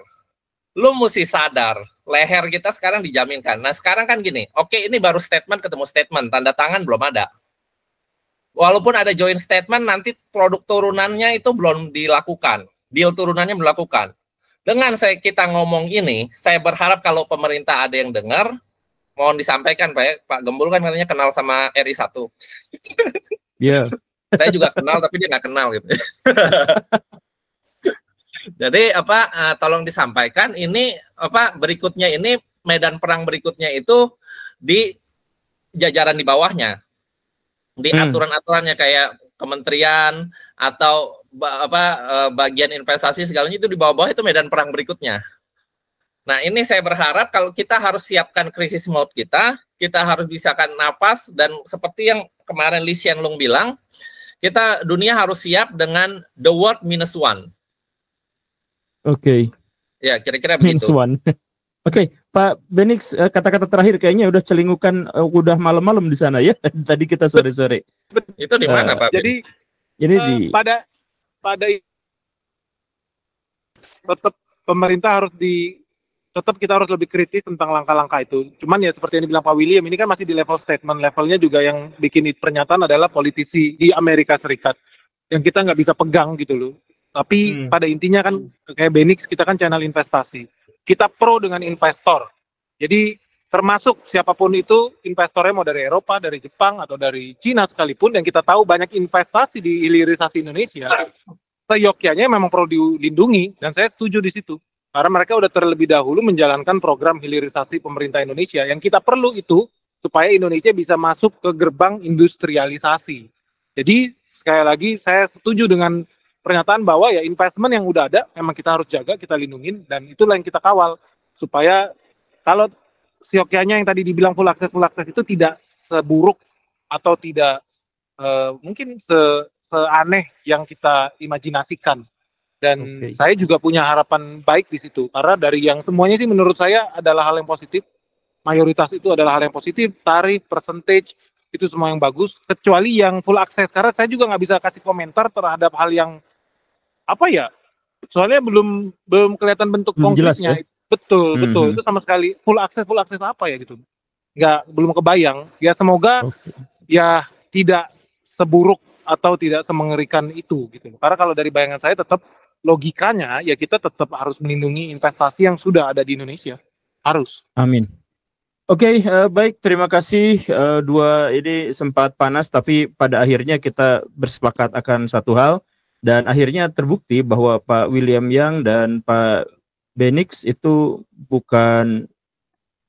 Lu mesti sadar leher kita sekarang dijaminkan. Nah sekarang kan gini, ini baru statement ketemu statement, tanda tangan belum ada. Walaupun ada joint statement, nanti produk turunannya itu belum dilakukan. Deal turunannya belum dilakukan. Dengan kita ngomong ini, saya berharap kalau pemerintah ada yang dengar, mohon disampaikan Pak Gembul kan katanya kenal sama RI1. Iya. Saya juga kenal, tapi dia nggak kenal gitu. Jadi tolong disampaikan ini berikutnya ini medan perang berikutnya itu di jajaran di bawahnya. Di aturan-aturannya kayak kementerian atau bagian investasi segalanya itu di bawah-bawah itu medan perang berikutnya. Nah, ini saya berharap kalau kita harus siapkan krisis mode kita harus bisakan napas, dan seperti yang kemarin Lee Hsien Loong bilang, dunia harus siap dengan the world -1. Oke. Ya, kira-kira begitu. -1. Oke, Pak Benix, kata-kata terakhir kayaknya udah celingukan, udah malam-malam di sana ya. Tadi kita sore-sore. Itu di mana, Pak? Jadi ini pada tetap pemerintah tetap kita harus lebih kritis tentang langkah-langkah itu. Cuman ya seperti yang dibilang Pak William, ini kan masih di level statement, levelnya juga yang bikin pernyataan adalah politisi di Amerika Serikat yang kita nggak bisa pegang gitu loh. Tapi pada intinya kan kayak Benix, kita kan channel investasi. Kita pro dengan investor. Jadi termasuk siapapun itu, investornya mau dari Eropa, dari Jepang, atau dari Cina sekalipun, yang kita tahu banyak investasi di hilirisasi Indonesia, seyogyanya memang perlu dilindungi, dan saya setuju di situ. Karena mereka udah terlebih dahulu menjalankan program hilirisasi pemerintah Indonesia. Yang kita perlu itu supaya Indonesia bisa masuk ke gerbang industrialisasi. Jadi sekali lagi saya setuju dengan pernyataan bahwa ya investment yang udah ada memang kita harus jaga, kita lindungin, dan itulah yang kita kawal. Supaya kalau seyogyanya yang tadi dibilang full access itu tidak seburuk atau tidak mungkin seaneh yang kita imajinasikan. Dan saya juga punya harapan baik di situ, karena dari yang semuanya sih menurut saya adalah hal yang positif, mayoritas itu adalah hal yang positif, tarif, percentage, itu semua yang bagus, kecuali yang full access, karena saya juga nggak bisa kasih komentar terhadap hal yang, apa ya, soalnya belum kelihatan bentuk konkretnya. Ya? Betul, itu sama sekali, full access apa ya gitu, belum kebayang, ya semoga ya tidak seburuk atau tidak semengerikan itu gitu, karena kalau dari bayangan saya tetap logikanya ya kita tetap harus melindungi investasi yang sudah ada di Indonesia. Harus. Amin. Oke, baik, terima kasih. Dua ini sempat panas, tapi pada akhirnya kita bersepakat akan satu hal, dan akhirnya terbukti bahwa Pak William Yang dan Pak Benix itu bukan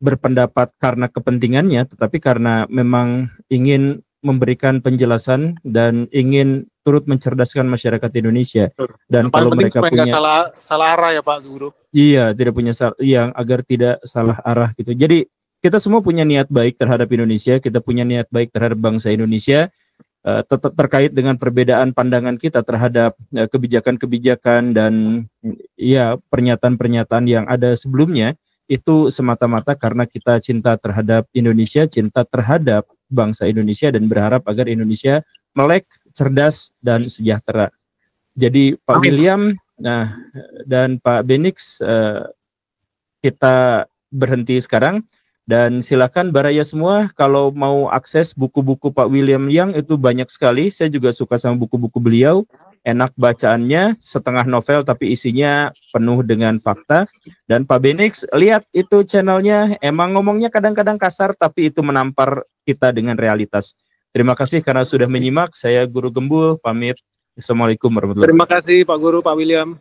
berpendapat karena kepentingannya, tetapi karena memang ingin memberikan penjelasan dan ingin turut mencerdaskan masyarakat Indonesia. Dan kalau mereka punya salah arah ya Pak Guru. Iya, tidak punya yang agar tidak salah arah gitu. Jadi kita semua punya niat baik terhadap Indonesia, kita punya niat baik terhadap bangsa Indonesia, terkait dengan perbedaan pandangan kita terhadap kebijakan-kebijakan dan ya pernyataan-pernyataan yang ada sebelumnya. Itu semata-mata karena kita cinta terhadap Indonesia, cinta terhadap bangsa Indonesia, dan berharap agar Indonesia melek, cerdas, dan sejahtera. Jadi Pak William dan Pak Benix, kita berhenti sekarang, dan silakan Baraya semua kalau mau akses buku-buku Pak William Yang, itu banyak sekali. Saya juga suka sama buku-buku beliau. Enak bacaannya, setengah novel tapi isinya penuh dengan fakta. Dan Pak Benix, lihat itu channelnya, emang ngomongnya kadang-kadang kasar tapi itu menampar kita dengan realitas. Terima kasih karena sudah menyimak. Saya Guru Gembul, pamit. Assalamualaikum warahmatullahi wabarakatuh. Terima kasih Pak Guru, Pak William.